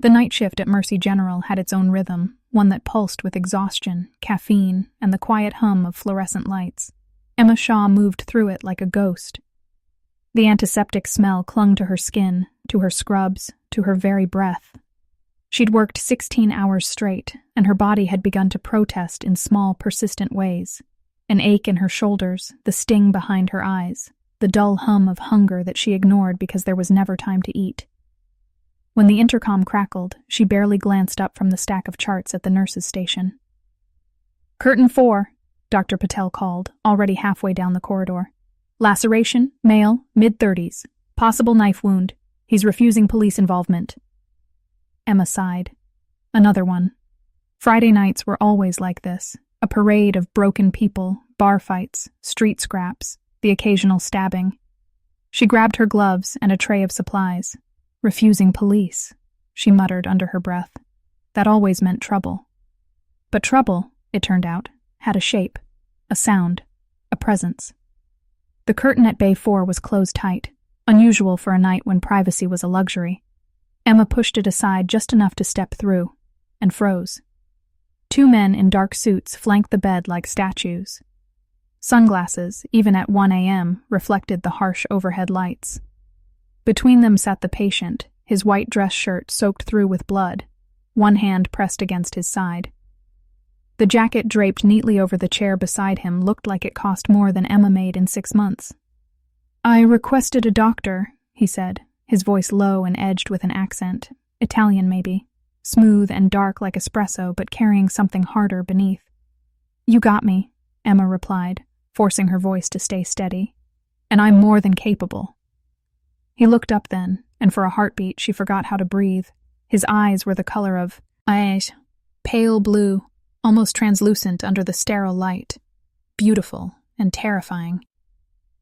The night shift at Mercy General had its own rhythm, one that pulsed with exhaustion, caffeine, and the quiet hum of fluorescent lights. Emma Shaw moved through it like a ghost. The antiseptic smell clung to her skin, to her scrubs, to her very breath. She'd worked 16 hours straight, and her body had begun to protest in small, persistent ways. An ache in her shoulders, the sting behind her eyes, the dull hum of hunger that she ignored because there was never time to eat. When the intercom crackled, she barely glanced up from the stack of charts at the nurse's station. "Curtain 4, Dr. Patel called, already halfway down the corridor. "Laceration, male, mid-30s. Possible knife wound. He's refusing police involvement." Emma sighed. Another one. Friday nights were always like this, a parade of broken people, bar fights, street scraps, the occasional stabbing. She grabbed her gloves and a tray of supplies. Refusing police, she muttered under her breath. That always meant trouble. But trouble, it turned out, had a shape, a sound, a presence. The curtain at Bay 4 was closed tight, unusual for a night when privacy was a luxury. Emma pushed it aside just enough to step through, and froze. 2 men in dark suits flanked the bed like statues. Sunglasses, even at 1 a.m., reflected the harsh overhead lights. Between them sat the patient, his white dress shirt soaked through with blood, one hand pressed against his side. The jacket draped neatly over the chair beside him looked like it cost more than Emma made in 6 months. "I requested a doctor," he said, his voice low and edged with an accent, Italian maybe, smooth and dark like espresso but carrying something harder beneath. "You got me," Emma replied, forcing her voice to stay steady. "And I'm more than capable." He looked up then, and for a heartbeat she forgot how to breathe. His eyes were the color of ice, pale blue, almost translucent under the sterile light, beautiful and terrifying.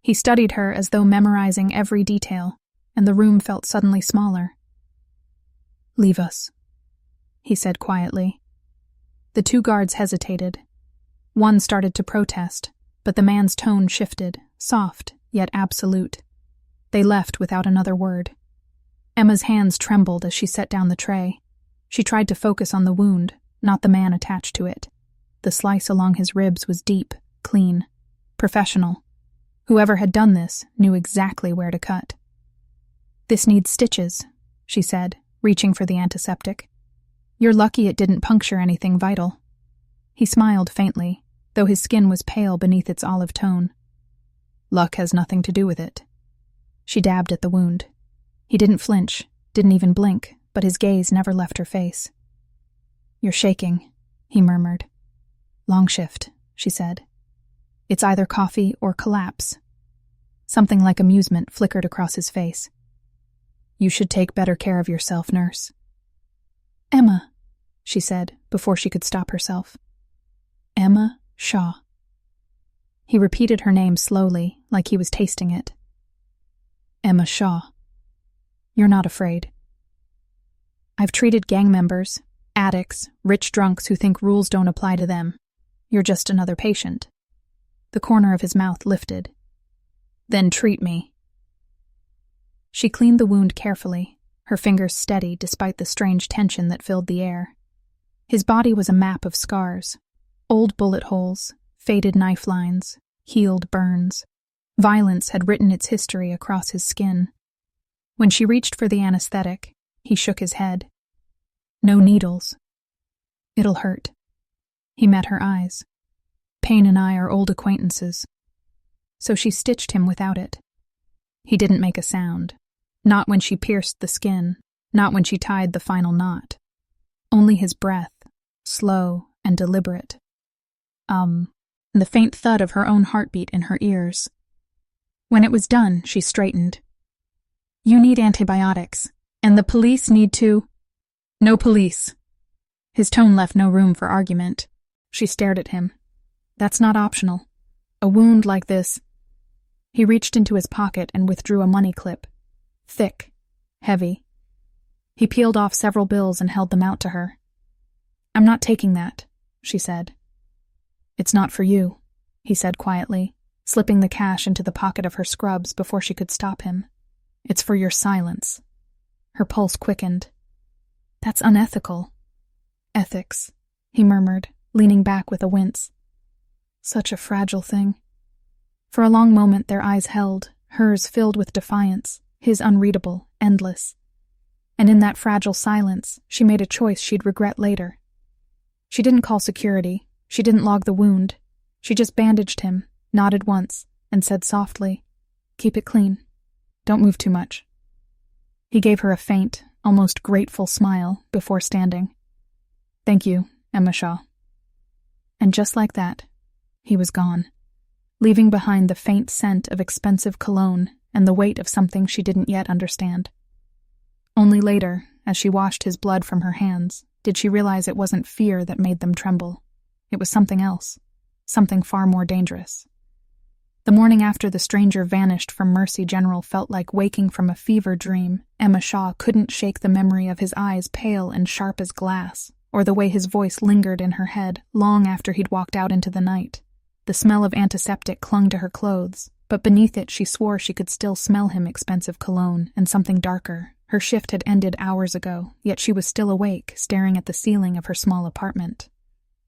He studied her as though memorizing every detail, and the room felt suddenly smaller. "Leave us," he said quietly. The 2 guards hesitated. One started to protest, but the man's tone shifted, soft yet absolute. They left without another word. Emma's hands trembled as she set down the tray. She tried to focus on the wound, not the man attached to it. The slice along his ribs was deep, clean, professional. Whoever had done this knew exactly where to cut. "This needs stitches," she said, reaching for the antiseptic. "You're lucky it didn't puncture anything vital." He smiled faintly, though his skin was pale beneath its olive tone. "Luck has nothing to do with it." She dabbed at the wound. He didn't flinch, didn't even blink, but his gaze never left her face. "You're shaking," he murmured. "Long shift," she said. "It's either coffee or collapse." Something like amusement flickered across his face. "You should take better care of yourself, nurse." "Emma," she said before she could stop herself. "Emma Shaw." He repeated her name slowly, like he was tasting it. "Emma Shaw. You're not afraid." "I've treated gang members, addicts, rich drunks who think rules don't apply to them. You're just another patient." The corner of his mouth lifted. "Then treat me." She cleaned the wound carefully, her fingers steady despite the strange tension that filled the air. His body was a map of scars, old bullet holes, faded knife lines, healed burns. Violence had written its history across his skin. When she reached for the anesthetic, he shook his head. "No needles. It'll hurt." He met her eyes. "Pain and I are old acquaintances." So she stitched him without it. He didn't make a sound. Not when she pierced the skin, not when she tied the final knot. Only his breath, slow and deliberate. And the faint thud of her own heartbeat in her ears. When it was done, she straightened. "You need antibiotics, and the police need to—" "No police." His tone left no room for argument. She stared at him. "That's not optional. A wound like this—" He reached into his pocket and withdrew a money clip. Thick, heavy. He peeled off several bills and held them out to her. "I'm not taking that," she said. "It's not for you," he said quietly, slipping the cash into the pocket of her scrubs before she could stop him. "It's for your silence." Her pulse quickened. That's unethical. Ethics, he murmured, leaning back with a wince. Such a fragile thing. For a long moment their eyes held, hers filled with defiance, his unreadable, endless. And in that fragile silence, she made a choice she'd regret later. She didn't call security. She didn't log the wound. She just bandaged him, nodded once, and said softly, "Keep it clean. Don't move too much." He gave her a faint, almost grateful smile before standing. "Thank you, Emma Shaw." And just like that, he was gone, leaving behind the faint scent of expensive cologne and the weight of something she didn't yet understand. Only later, as she washed his blood from her hands, did she realize it wasn't fear that made them tremble. It was something else, something far more dangerous. The morning after the stranger vanished from Mercy General felt like waking from a fever dream. Emma Shaw couldn't shake the memory of his eyes pale and sharp as glass, or the way his voice lingered in her head long after he'd walked out into the night. The smell of antiseptic clung to her clothes, but beneath it she swore she could still smell him expensive cologne and something darker. Her shift had ended hours ago, yet she was still awake, staring at the ceiling of her small apartment.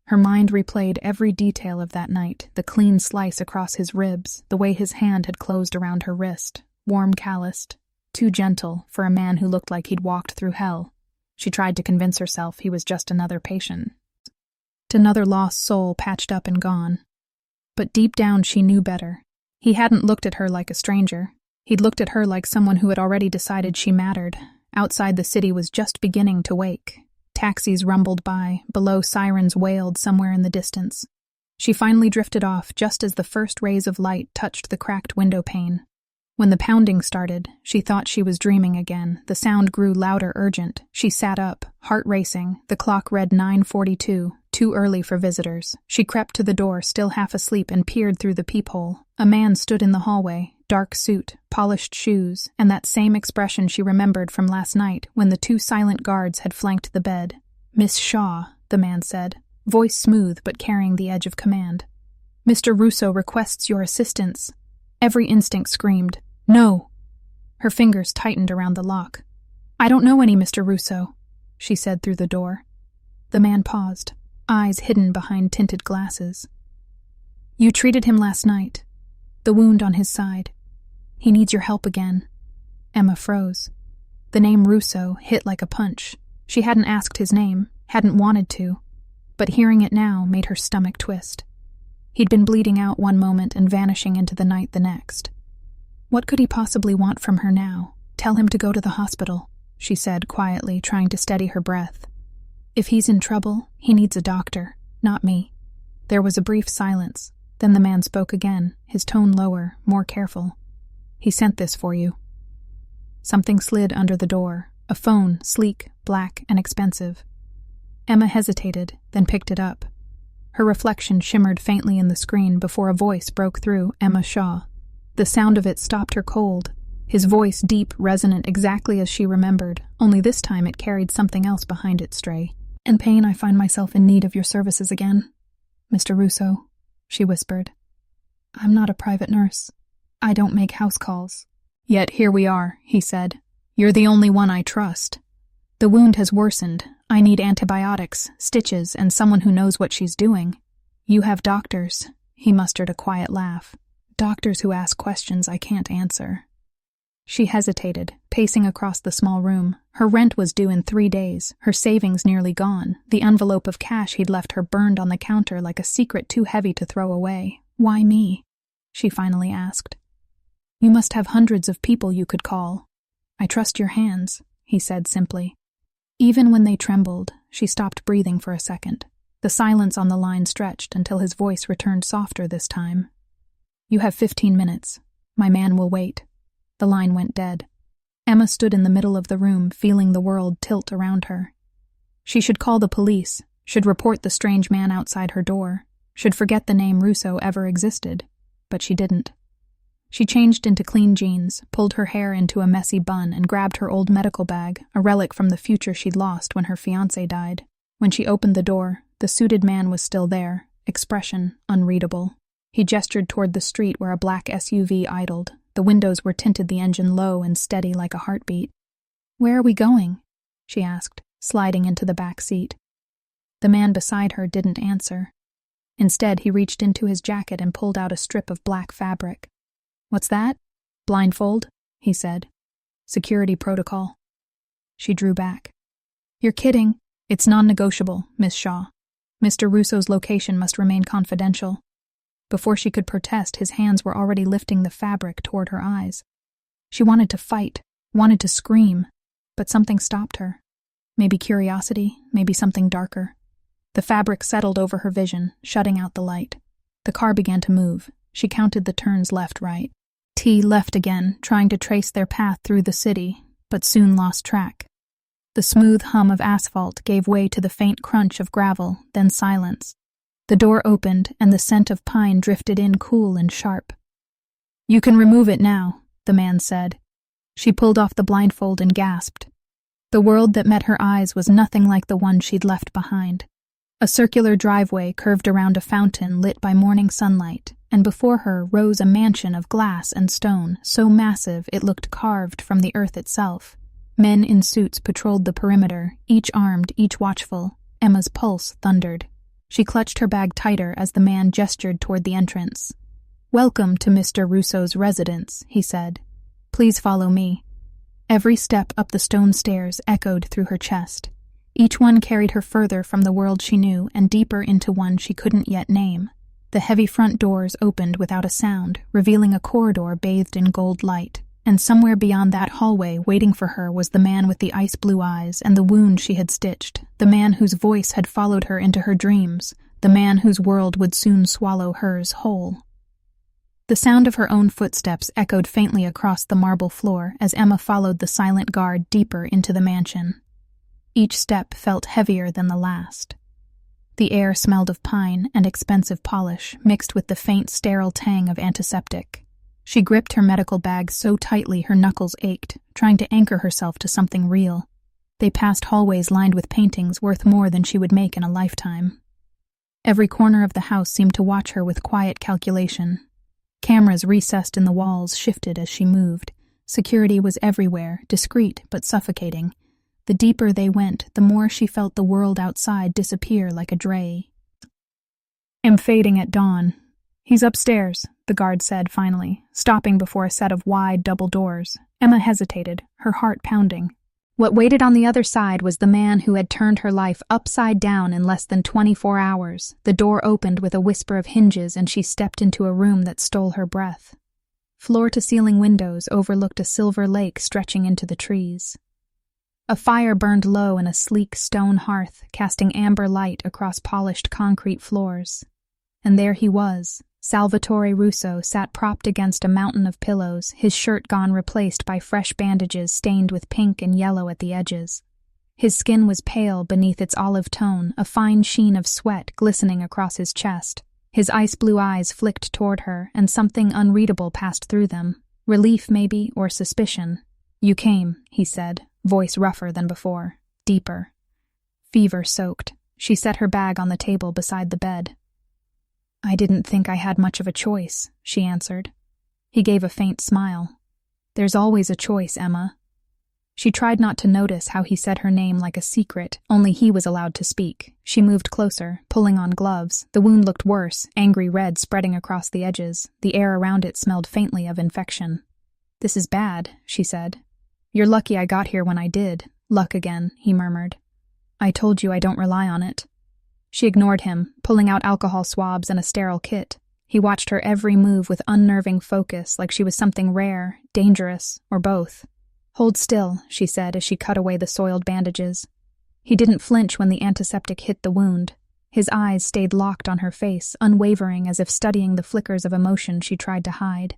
Her mind replayed every detail of that night, the clean slice across his ribs, the way his hand had closed around her wrist, warm calloused, too gentle for a man who looked like he'd walked through hell. She tried to convince herself he was just another patient. Another lost soul patched up and gone. But deep down she knew better. He hadn't looked at her like a stranger. He'd looked at her like someone who had already decided she mattered. Outside the city was just beginning to wake. Taxis rumbled by, below sirens wailed somewhere in the distance. She finally drifted off just as the first rays of light touched the cracked window pane. When the pounding started, she thought she was dreaming again. The sound grew louder, urgent. She sat up, heart racing. The clock read 9:42, too early for visitors. She crept to the door, still half asleep, and peered through the peephole. A man stood in the hallway, dark suit, polished shoes, and that same expression she remembered from last night when the two silent guards had flanked the bed. "Miss Shaw," the man said, voice smooth but carrying the edge of command. "Mr. Russo requests your assistance." Every instinct screamed, "No!" Her fingers tightened around the lock. "I don't know any Mr. Russo," she said through the door. The man paused, eyes hidden behind tinted glasses. "You treated him last night. The wound on his side. He needs your help again." Emma froze. The name Russo hit like a punch. She hadn't asked his name, hadn't wanted to, but hearing it now made her stomach twist. He'd been bleeding out one moment and vanishing into the night the next. What could he possibly want from her now? "Tell him to go to the hospital," she said quietly, trying to steady her breath. "If he's in trouble, he needs a doctor, not me." There was a brief silence. Then the man spoke again, his tone lower, more careful. "He sent this for you." Something slid under the door, a phone, sleek, black, and expensive. Emma hesitated, then picked it up. Her reflection shimmered faintly in the screen before a voice broke through. "Emma Shaw." The sound of it stopped her cold. His voice deep, resonant, exactly as she remembered, only this time it carried something else behind its stray. "In pain, I find myself in need of your services again, Mr. Russo," she whispered. "I'm not a private nurse. I don't make house calls." "Yet here we are," he said. "You're the only one I trust. The wound has worsened. I need antibiotics, stitches, and someone who knows what she's doing. You have doctors." He mustered a quiet laugh. "Doctors who ask questions I can't answer." She hesitated, pacing across the small room. Her rent was due in 3 days, her savings nearly gone. The envelope of cash he'd left her burned on the counter like a secret too heavy to throw away. "Why me?" she finally asked. "You must have hundreds of people you could call." "I trust your hands," he said simply. Even when they trembled, she stopped breathing for a second. The silence on the line stretched until his voice returned softer this time. "You have 15 minutes. My man will wait." The line went dead. Emma stood in the middle of the room, feeling the world tilt around her. She should call the police, should report the strange man outside her door, should forget the name Russo ever existed, but she didn't. She changed into clean jeans, pulled her hair into a messy bun, and grabbed her old medical bag, a relic from the future she'd lost when her fiancé died. When she opened the door, the suited man was still there, expression unreadable. He gestured toward the street where a black SUV idled. The windows were tinted, the engine low and steady like a heartbeat. "Where are we going?" she asked. sliding into the back seat. The man beside her didn't answer. Instead, he reached into his jacket and pulled out a strip of black fabric. "What's that?" "Blindfold," he said. "Security protocol." She drew back. "You're kidding. It's non-negotiable, Miss Shaw. Mr. Russo's location must remain confidential." Before she could protest, his hands were already lifting the fabric toward her eyes. She wanted to fight, wanted to scream, but something stopped her. Maybe curiosity, maybe something darker. The fabric settled over her vision, shutting out the light. The car began to move. She counted the turns left-right. T left again, trying to trace their path through the city, but soon lost track. The smooth hum of asphalt gave way to the faint crunch of gravel, then silence. The door opened, and the scent of pine drifted in cool and sharp. "You can remove it now," the man said. She pulled off the blindfold and gasped. The world that met her eyes was nothing like the one she'd left behind. A circular driveway curved around a fountain lit by morning sunlight, and before her rose a mansion of glass and stone, so massive it looked carved from the earth itself. Men in suits patrolled the perimeter, each armed, each watchful. Emma's pulse thundered. She clutched her bag tighter as the man gestured toward the entrance. "Welcome to Mr. Russo's residence," he said. "Please follow me." Every step up the stone stairs echoed through her chest. Each one carried her further from the world she knew and deeper into one she couldn't yet name. The heavy front doors opened without a sound, revealing a corridor bathed in gold light. And somewhere beyond that hallway, waiting for her, was the man with the ice-blue eyes and the wound she had stitched, the man whose voice had followed her into her dreams, the man whose world would soon swallow hers whole. The sound of her own footsteps echoed faintly across the marble floor as Emma followed the silent guard deeper into the mansion. Each step felt heavier than the last. The air smelled of pine and expensive polish, mixed with the faint, sterile tang of antiseptic. She gripped her medical bag so tightly her knuckles ached, trying to anchor herself to something real. They passed hallways lined with paintings worth more than she would make in a lifetime. Every corner of the house seemed to watch her with quiet calculation. Cameras recessed in the walls shifted as she moved. Security was everywhere, discreet but suffocating. The deeper they went, the more she felt the world outside disappear like a dray. "I'm fading at dawn." "He's upstairs," the guard said finally, stopping before a set of wide double doors. Emma hesitated, her heart pounding. What waited on the other side was the man who had turned her life upside down in less than 24 hours. The door opened with a whisper of hinges and she stepped into a room that stole her breath. Floor-to-ceiling windows overlooked a silver lake stretching into the trees. A fire burned low in a sleek stone hearth, casting amber light across polished concrete floors. And there he was. Salvatore Russo sat propped against a mountain of pillows, his shirt gone replaced by fresh bandages stained with pink and yellow at the edges. His skin was pale beneath its olive tone, a fine sheen of sweat glistening across his chest. His ice-blue eyes flicked toward her, and something unreadable passed through them. Relief, maybe, or suspicion. "You came," he said, voice rougher than before, deeper. Fever-soaked, she set her bag on the table beside the bed. "I didn't think I had much of a choice," she answered. He gave a faint smile. "There's always a choice, Emma." She tried not to notice how he said her name like a secret, only he was allowed to speak. She moved closer, pulling on gloves. The wound looked worse, angry red spreading across the edges. The air around it smelled faintly of infection. "This is bad," she said. "You're lucky I got here when I did." "Luck again," he murmured. "I told you I don't rely on it." She ignored him, pulling out alcohol swabs and a sterile kit. He watched her every move with unnerving focus, like she was something rare, dangerous, or both. "Hold still," she said as she cut away the soiled bandages. He didn't flinch when the antiseptic hit the wound. His eyes stayed locked on her face, unwavering as if studying the flickers of emotion she tried to hide.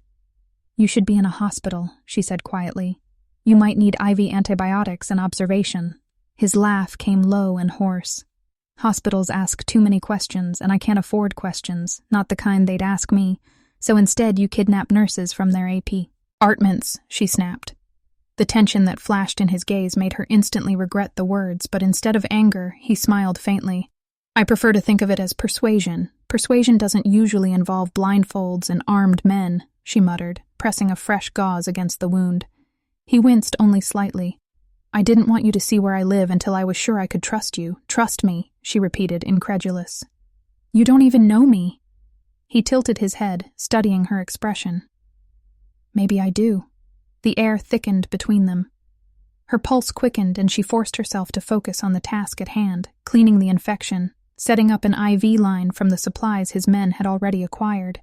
"You should be in a hospital," she said quietly. "You might need IV antibiotics and observation." His laugh came low and hoarse. "Hospitals ask too many questions, and I can't afford questions, not the kind they'd ask me, so instead you kidnap nurses from their AP. Artments," she snapped. The tension that flashed in his gaze made her instantly regret the words, but instead of anger, he smiled faintly. "I prefer to think of it as persuasion. Persuasion doesn't usually involve blindfolds and armed men," she muttered, pressing a fresh gauze against the wound. He winced only slightly. I didn't want you to see where I live until I was sure I could trust you. Trust me, she repeated, incredulous. You don't even know me. He tilted his head, studying her expression. Maybe I do. The air thickened between them. Her pulse quickened and she forced herself to focus on the task at hand, cleaning the infection, setting up an IV line from the supplies his men had already acquired.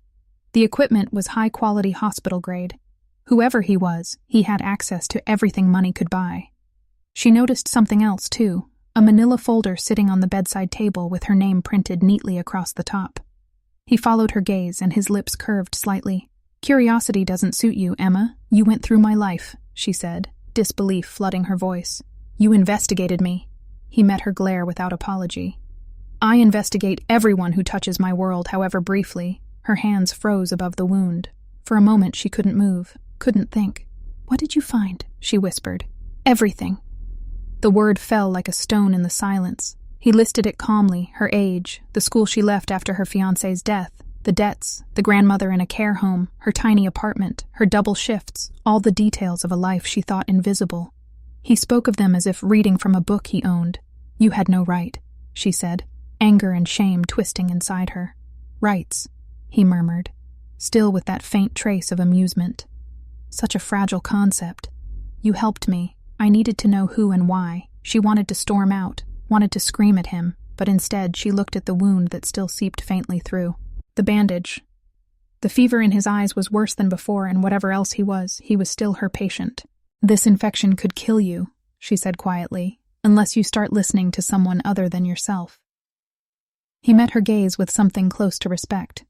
The equipment was high-quality hospital grade. Whoever he was, he had access to everything money could buy. She noticed something else, too, a manila folder sitting on the bedside table with her name printed neatly across the top. He followed her gaze and his lips curved slightly. Curiosity doesn't suit you, Emma. You went through my life, she said, disbelief flooding her voice. You investigated me. He met her glare without apology. I investigate everyone who touches my world, however briefly. Her hands froze above the wound. For a moment she couldn't move, couldn't think. What did you find? She whispered. Everything. The word fell like a stone in the silence. He listed it calmly, her age, the school she left after her fiancé's death, the debts, the grandmother in a care home, her tiny apartment, her double shifts, all the details of a life she thought invisible. He spoke of them as if reading from a book he owned. You had no right, she said, anger and shame twisting inside her. Rights, he murmured, still with that faint trace of amusement. Such a fragile concept. You helped me. I needed to know who and why. She wanted to storm out, wanted to scream at him, but instead she looked at the wound that still seeped faintly through. The bandage. The fever in his eyes was worse than before, and whatever else he was still her patient. This infection could kill you, she said quietly, unless you start listening to someone other than yourself. He met her gaze with something close to respect.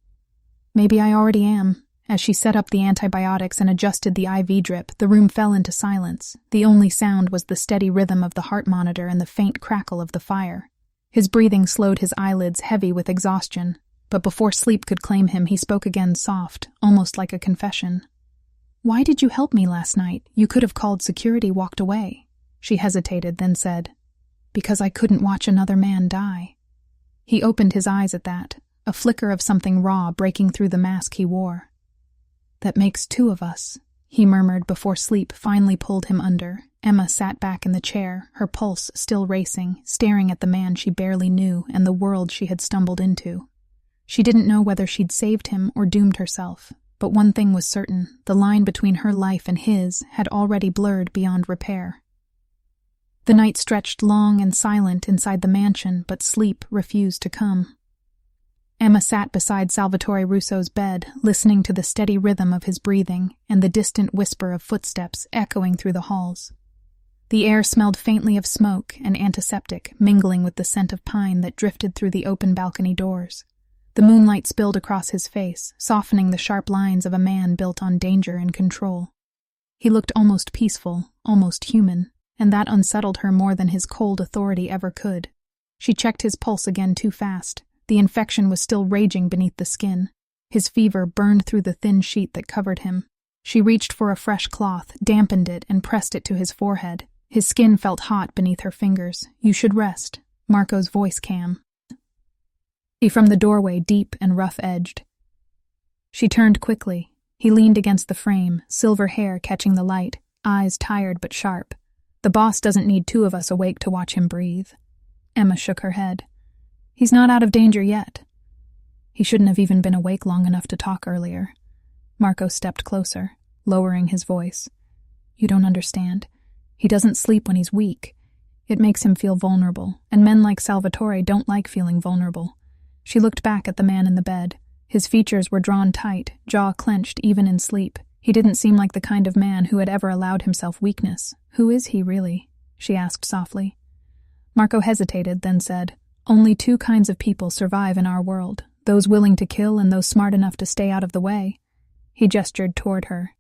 Maybe I already am. As she set up the antibiotics and adjusted the IV drip, the room fell into silence. The only sound was the steady rhythm of the heart monitor and the faint crackle of the fire. His breathing slowed his eyelids heavy with exhaustion, but before sleep could claim him, he spoke again soft, almost like a confession. Why did you help me last night? You could have called security, walked away. She hesitated, then said, Because I couldn't watch another man die. He opened his eyes at that, a flicker of something raw breaking through the mask he wore. That makes two of us, he murmured before sleep finally pulled him under. Emma sat back in the chair, her pulse still racing, staring at the man she barely knew and the world she had stumbled into. She didn't know whether she'd saved him or doomed herself, but one thing was certain, the line between her life and his had already blurred beyond repair. The night stretched long and silent inside the mansion, but sleep refused to come. Emma sat beside Salvatore Russo's bed, listening to the steady rhythm of his breathing and the distant whisper of footsteps echoing through the halls. The air smelled faintly of smoke and antiseptic, mingling with the scent of pine that drifted through the open balcony doors. The moonlight spilled across his face, softening the sharp lines of a man built on danger and control. He looked almost peaceful, almost human, and that unsettled her more than his cold authority ever could. She checked his pulse again too fast. The infection was still raging beneath the skin. His fever burned through the thin sheet that covered him. She reached for a fresh cloth, dampened it, and pressed it to his forehead. His skin felt hot beneath her fingers. You should rest. Marco's voice came from the doorway, deep and rough-edged. She turned quickly. He leaned against the frame, silver hair catching the light, eyes tired but sharp. The boss doesn't need two of us awake to watch him breathe. Emma shook her head. He's not out of danger yet. He shouldn't have even been awake long enough to talk earlier. Marco stepped closer, lowering his voice. You don't understand. He doesn't sleep when he's weak. It makes him feel vulnerable, and men like Salvatore don't like feeling vulnerable. She looked back at the man in the bed. His features were drawn tight, jaw clenched even in sleep. He didn't seem like the kind of man who had ever allowed himself weakness. Who is he, really? She asked softly. Marco hesitated, then said, Only two kinds of people survive in our world, those willing to kill and those smart enough to stay out of the way. He gestured toward her.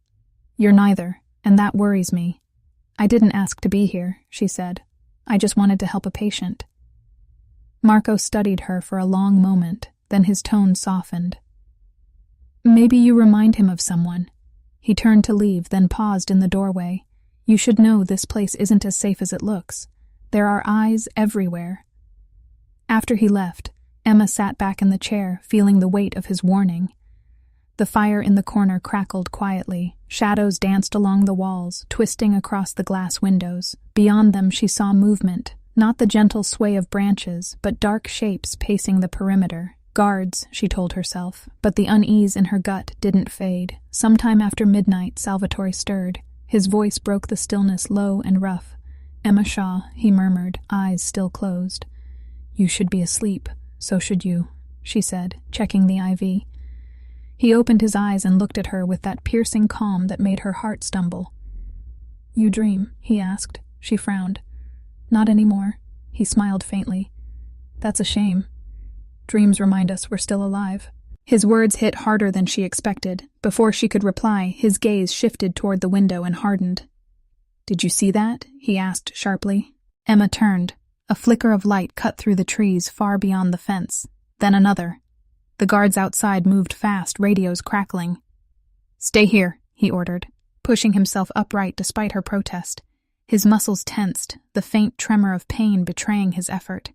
You're neither, and that worries me. I didn't ask to be here, she said. I just wanted to help a patient. Marco studied her for a long moment, then his tone softened. Maybe you remind him of someone. He turned to leave, then paused in the doorway. You should know this place isn't as safe as it looks. There are eyes everywhere. After he left, Emma sat back in the chair, feeling the weight of his warning. The fire in the corner crackled quietly. Shadows danced along the walls, twisting across the glass windows. Beyond them she saw movement, not the gentle sway of branches, but dark shapes pacing the perimeter. Guards, she told herself, but the unease in her gut didn't fade. Sometime after midnight, Salvatore stirred. His voice broke the stillness, low and rough. "Emma Shaw," he murmured, eyes still closed. "You should be asleep. So should you," she said, checking the IV. He opened his eyes and looked at her with that piercing calm that made her heart stumble. "You dream?" he asked. She frowned. "Not anymore." He smiled faintly. "That's a shame. Dreams remind us we're still alive." His words hit harder than she expected. Before she could reply, his gaze shifted toward the window and hardened. "Did you see that?" he asked sharply. Emma turned. A flicker of light cut through the trees far beyond the fence. Then another. The guards outside moved fast, radios crackling. "Stay here," he ordered, pushing himself upright despite her protest. His muscles tensed, the faint tremor of pain betraying his effort.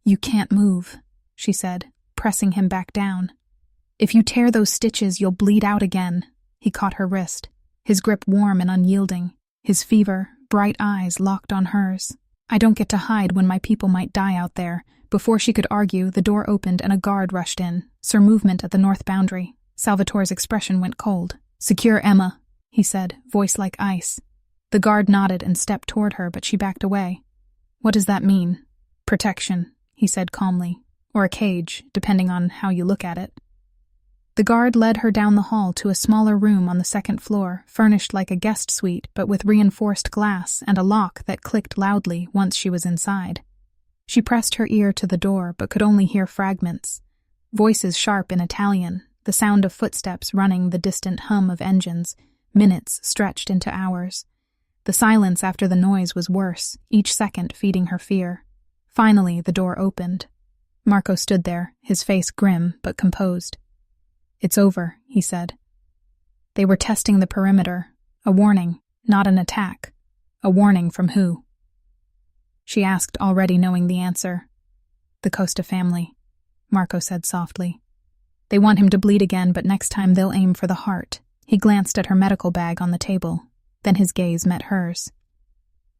"You can't move," she said, pressing him back down. "If you tear those stitches, you'll bleed out again." He caught her wrist, his grip warm and unyielding, his fever, bright eyes locked on hers. "I don't get to hide when my people might die out there." Before she could argue, the door opened and a guard rushed in. Saw movement at the north boundary. Salvatore's expression went cold. "Secure Emma," he said, voice like ice. The guard nodded and stepped toward her, but she backed away. "What does that mean?" "Protection," he said calmly. "Or a cage, depending on how you look at it." The guard led her down the hall to a smaller room on the second floor, furnished like a guest suite, but with reinforced glass and a lock that clicked loudly once she was inside. She pressed her ear to the door, but could only hear fragments. Voices sharp in Italian, the sound of footsteps running the distant hum of engines, minutes stretched into hours. The silence after the noise was worse, each second feeding her fear. Finally, the door opened. Marco stood there, his face grim but composed. "It's over," he said. They were testing the perimeter. A warning, not an attack. A warning from who? She asked, already knowing the answer. "The Costa family," Marco said softly. "They want him to bleed again, but next time they'll aim for the heart." He glanced at her medical bag on the table. Then his gaze met hers.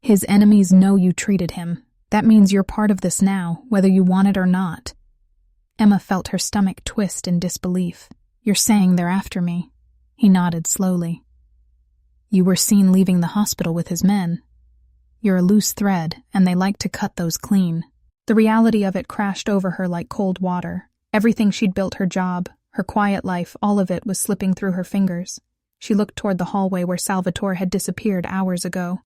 "His enemies know you treated him. That means you're part of this now, whether you want it or not." Emma felt her stomach twist in disbelief. "You're saying they're after me?" He nodded slowly. "You were seen leaving the hospital with his men. You're a loose thread, and they like to cut those clean." The reality of it crashed over her like cold water. Everything she'd built, her job, her quiet life, all of it was slipping through her fingers. She looked toward the hallway where Salvatore had disappeared hours ago.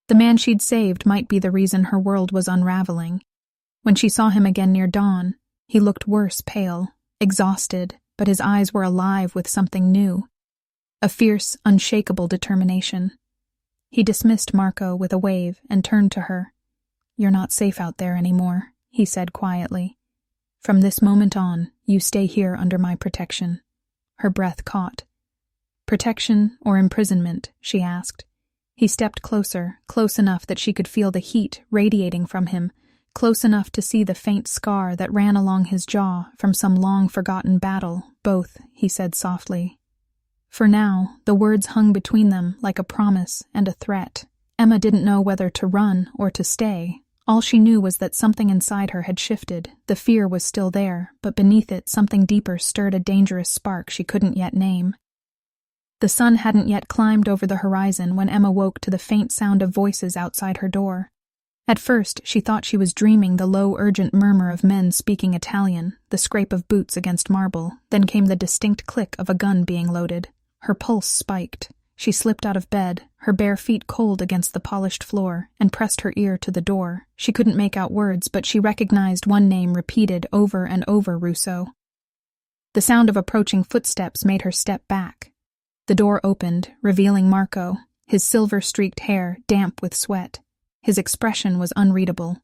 The man she'd saved might be the reason her world was unraveling. When she saw him again near dawn, he looked worse, pale, exhausted, but his eyes were alive with something new. A fierce, unshakable determination. He dismissed Marco with a wave and turned to her. "You're not safe out there anymore," he said quietly. "From this moment on, you stay here under my protection." Her breath caught. "Protection or imprisonment?" she asked. He stepped closer, close enough that she could feel the heat radiating from him, close enough to see the faint scar that ran along his jaw from some long-forgotten battle. "Both," he said softly. For now, the words hung between them like a promise and a threat. Emma didn't know whether to run or to stay. All she knew was that something inside her had shifted. The fear was still there, but beneath it something deeper stirred a dangerous spark she couldn't yet name. The sun hadn't yet climbed over the horizon when Emma woke to the faint sound of voices outside her door. At first, she thought she was dreaming the low, urgent murmur of men speaking Italian, the scrape of boots against marble. Then came the distinct click of a gun being loaded. Her pulse spiked. She slipped out of bed, her bare feet cold against the polished floor, and pressed her ear to the door. She couldn't make out words, but she recognized one name repeated over and over: Russo. The sound of approaching footsteps made her step back. The door opened, revealing Marco, his silver-streaked hair damp with sweat. His expression was unreadable.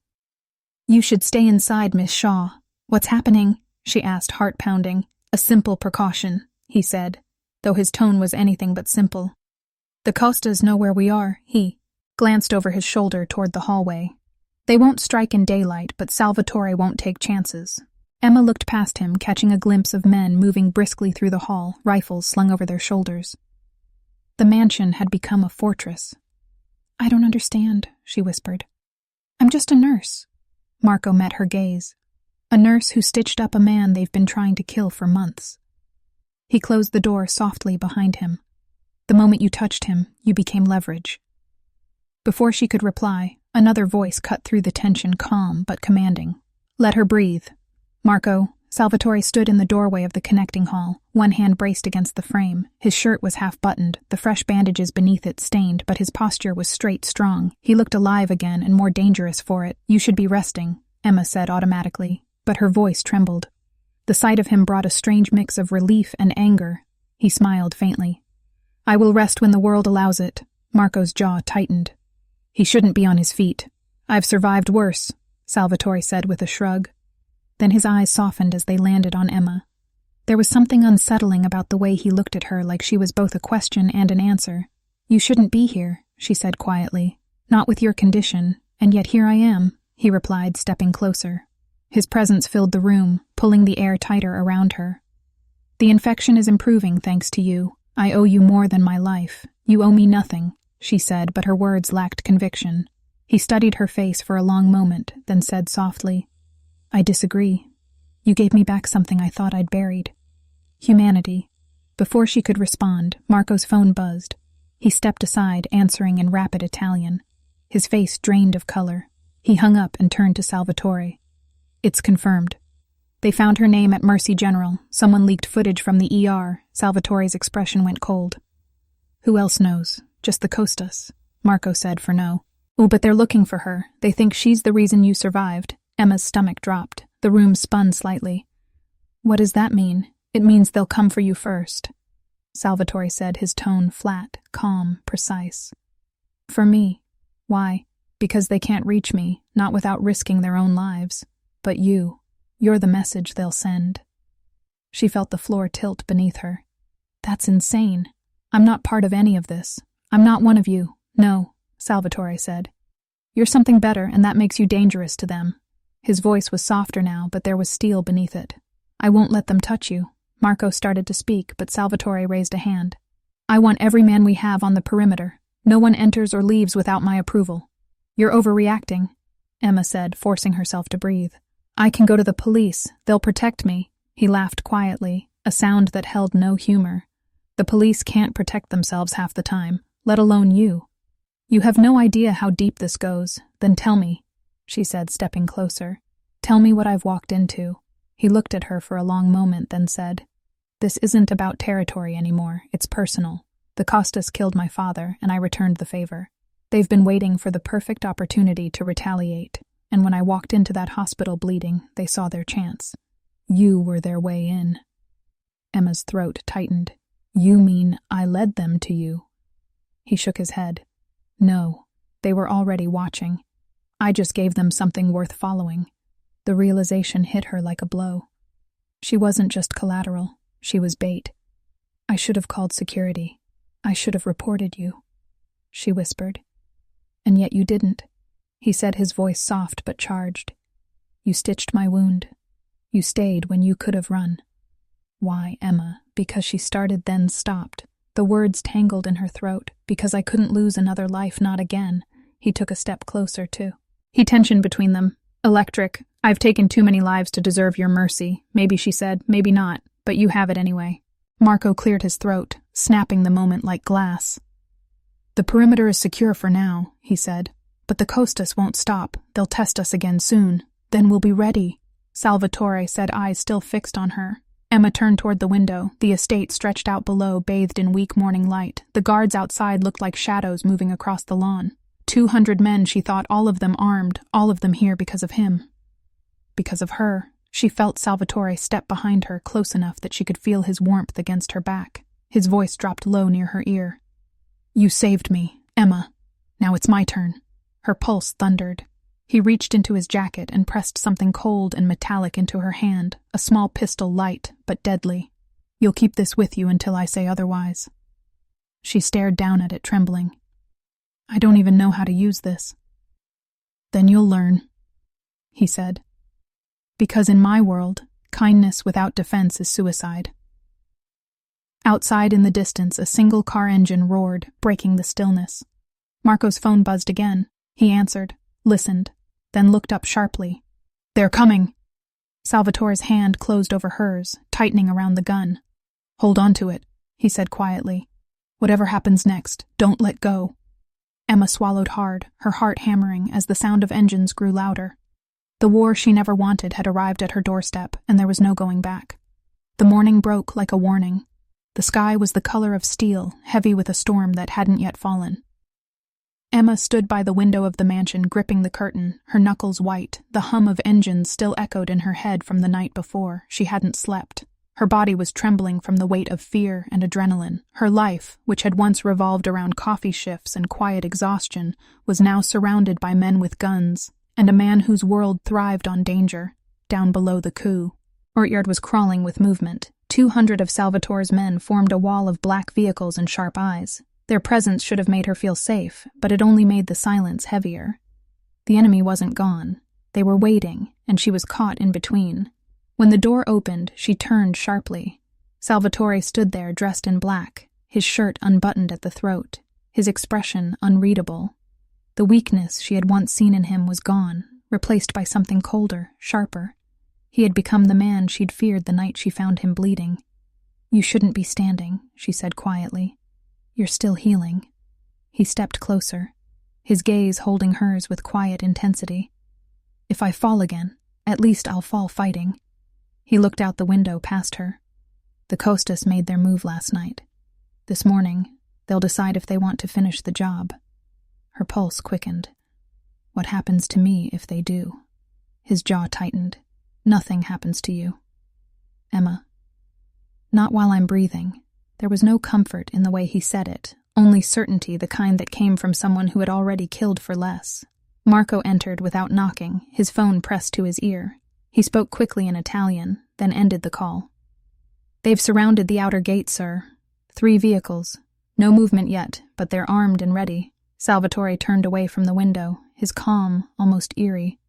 "You should stay inside, Miss Shaw." "What's happening?" she asked, heart-pounding. "A simple precaution," he said, though his tone was anything but simple. "The Costas know where we are." He glanced over his shoulder toward the hallway. "They won't strike in daylight, but Salvatore won't take chances. Emma looked past him, catching a glimpse of men moving briskly through the hall, rifles slung over their shoulders. The mansion had become a fortress. "I don't understand," she whispered. "I'm just a nurse." Marco met her gaze. A nurse who stitched up a man they've been trying to kill for months. He closed the door softly behind him. "The moment you touched him, you became leverage." Before she could reply, another voice cut through the tension, calm but commanding. "Let her breathe." "Marco." Salvatore stood in the doorway of the connecting hall, one hand braced against the frame. His shirt was half-buttoned, the fresh bandages beneath it stained, but his posture was straight, strong. He looked alive again and more dangerous for it. "You should be resting," Emma said automatically, but her voice trembled. The sight of him brought a strange mix of relief and anger. He smiled faintly. "I will rest when the world allows it." Marco's jaw tightened. "He shouldn't be on his feet." "I've survived worse," Salvatore said with a shrug. Then his eyes softened as they landed on Emma. There was something unsettling about the way he looked at her, like she was both a question and an answer. "You shouldn't be here," she said quietly. "Not with your condition, and yet here I am," he replied, stepping closer. His presence filled the room, pulling the air tighter around her. "The infection is improving thanks to you. I owe you more than my life. You owe me nothing," she said, but her words lacked conviction. He studied her face for a long moment, then said softly, "I disagree. You gave me back something I thought I'd buried. Humanity." Before she could respond, Marco's phone buzzed. He stepped aside, answering in rapid Italian. His face drained of color. He hung up and turned to Salvatore. "It's confirmed. They found her name at Mercy General. Someone leaked footage from the ER. Salvatore's expression went cold. "Who else knows? Just the Costas," Marco said for no. "Oh, but they're looking for her. They think she's the reason you survived." Emma's stomach dropped. The room spun slightly. "What does that mean?" "It means they'll come for you first," Salvatore said, his tone flat, calm, precise. "For me. Why? Because they can't reach me, not without risking their own lives. But you're the message they'll send." She felt the floor tilt beneath her. "That's insane. I'm not part of any of this. I'm not one of you. No," Salvatore said. "You're something better, and that makes you dangerous to them." His voice was softer now, but there was steel beneath it. "I won't let them touch you." Marco started to speak, but Salvatore raised a hand. "I want every man we have on the perimeter. No one enters or leaves without my approval." "You're overreacting," Emma said, forcing herself to breathe. "I can go to the police. They'll protect me." He laughed quietly, a sound that held no humor. "The police can't protect themselves half the time, let alone you." "You have no idea how deep this goes. Then tell me," she said, stepping closer. "Tell me what I've walked into." He looked at her for a long moment, then said, "This isn't about territory anymore. It's personal. The Costas killed my father, and I returned the favor. They've been waiting for the perfect opportunity to retaliate, and when I walked into that hospital bleeding, they saw their chance. You were their way in." Emma's throat tightened. "You mean I led them to you?" He shook his head. "No, they were already watching. I just gave them something worth following." The realization hit her like a blow. She wasn't just collateral, she was bait. "I should have called security. I should have reported you," she whispered. "And yet you didn't," he said, his voice soft but charged. "You stitched my wound. You stayed when you could have run." "Why, Emma?" "Because she started then stopped." The words tangled in her throat. "Because I couldn't lose another life, not again." He took a step closer, too. He tensioned between them. "Electric. I've taken too many lives to deserve your mercy." "Maybe," she said, "maybe not, but you have it anyway." Marco cleared his throat, snapping the moment like glass. "The perimeter is secure for now," he said, "but the Costas won't stop. They'll test us again soon. Then we'll be ready." Salvatore said, eyes still fixed on her. Emma turned toward the window. The estate stretched out below, bathed in weak morning light. The guards outside looked like shadows moving across the lawn. 200 men, she thought, all of them armed, all of them here because of him. Because of her. She felt Salvatore step behind her, close enough that she could feel his warmth against her back. His voice dropped low near her ear. "You saved me, Emma. Now it's my turn." Her pulse thundered. He reached into his jacket and pressed something cold and metallic into her hand, a small pistol, light but deadly. "You'll keep this with you until I say otherwise." She stared down at it, trembling. "I don't even know how to use this." "Then you'll learn," he said. "Because in my world, Kindness without defense is suicide. Outside in the distance, a single car engine roared, breaking the stillness. Marco's phone buzzed again. He answered, listened, then looked up sharply. "They're coming!" Salvatore's hand closed over hers, tightening around the gun. "Hold on to it," he said quietly. "Whatever happens next, don't let go." Emma swallowed hard, her heart hammering as the sound of engines grew louder. The war she never wanted had arrived at her doorstep, and there was no going back. The morning broke like a warning. The sky was the color of steel, heavy with a storm that hadn't yet fallen. Emma stood by the window of the mansion, gripping the curtain, her knuckles white. The hum of engines still echoed in her head from the night before. She hadn't slept. Her body was trembling from the weight of fear and adrenaline. Her life, which had once revolved around coffee shifts and quiet exhaustion, was now surrounded by men with guns, and a man whose world thrived on danger, down below the coup. Courtyard was crawling with movement. 200 of Salvatore's men formed a wall of black vehicles and sharp eyes. Their presence should have made her feel safe, but it only made the silence heavier. The enemy wasn't gone. They were waiting, and she was caught in between. When the door opened, she turned sharply. Salvatore stood there dressed in black, his shirt unbuttoned at the throat, his expression unreadable. The weakness she had once seen in him was gone, replaced by something colder, sharper. He had become the man she'd feared the night she found him bleeding. "You shouldn't be standing," she said quietly. "You're still healing." He stepped closer, his gaze holding hers with quiet intensity. "If I fall again, at least I'll fall fighting." He looked out the window past her. "The Costas made their move last night. This morning, they'll decide if they want to finish the job." Her pulse quickened. "What happens to me if they do?" His jaw tightened. "Nothing happens to you." "Emma." "Not while I'm breathing." There was no comfort in the way he said it, only certainty, the kind that came from someone who had already killed for less. Marco entered without knocking, his phone pressed to his ear. He spoke quickly in Italian, then ended the call. "They've surrounded the outer gate, sir. 3 vehicles. No movement yet, but they're armed and ready." Salvatore turned away from the window, his calm almost eerie.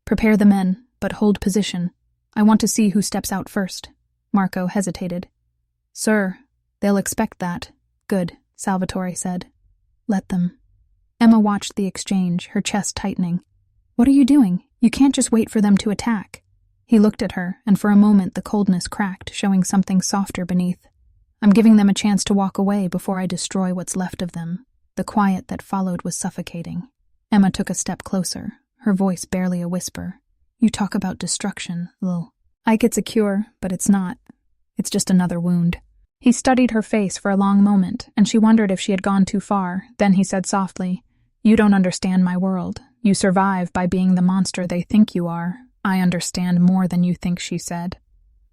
"Prepare the men, but hold position. I want to see who steps out first." Marco hesitated. "Sir, they'll expect that." "Good," Salvatore said. "Let them." Emma watched the exchange, her chest tightening. "What are you doing? You can't just wait for them to attack." He looked at her, and for a moment the coldness cracked, showing something softer beneath. "I'm giving them a chance to walk away before I destroy what's left of them." The quiet that followed was suffocating. Emma took a step closer, her voice barely a whisper. "You talk about destruction, Lil. Ike, it's a cure, but it's not. It's just another wound." He studied her face for a long moment, and she wondered if she had gone too far. Then he said softly, "You don't understand my world. You survive by being the monster they think you are. I understand more than you think," she said.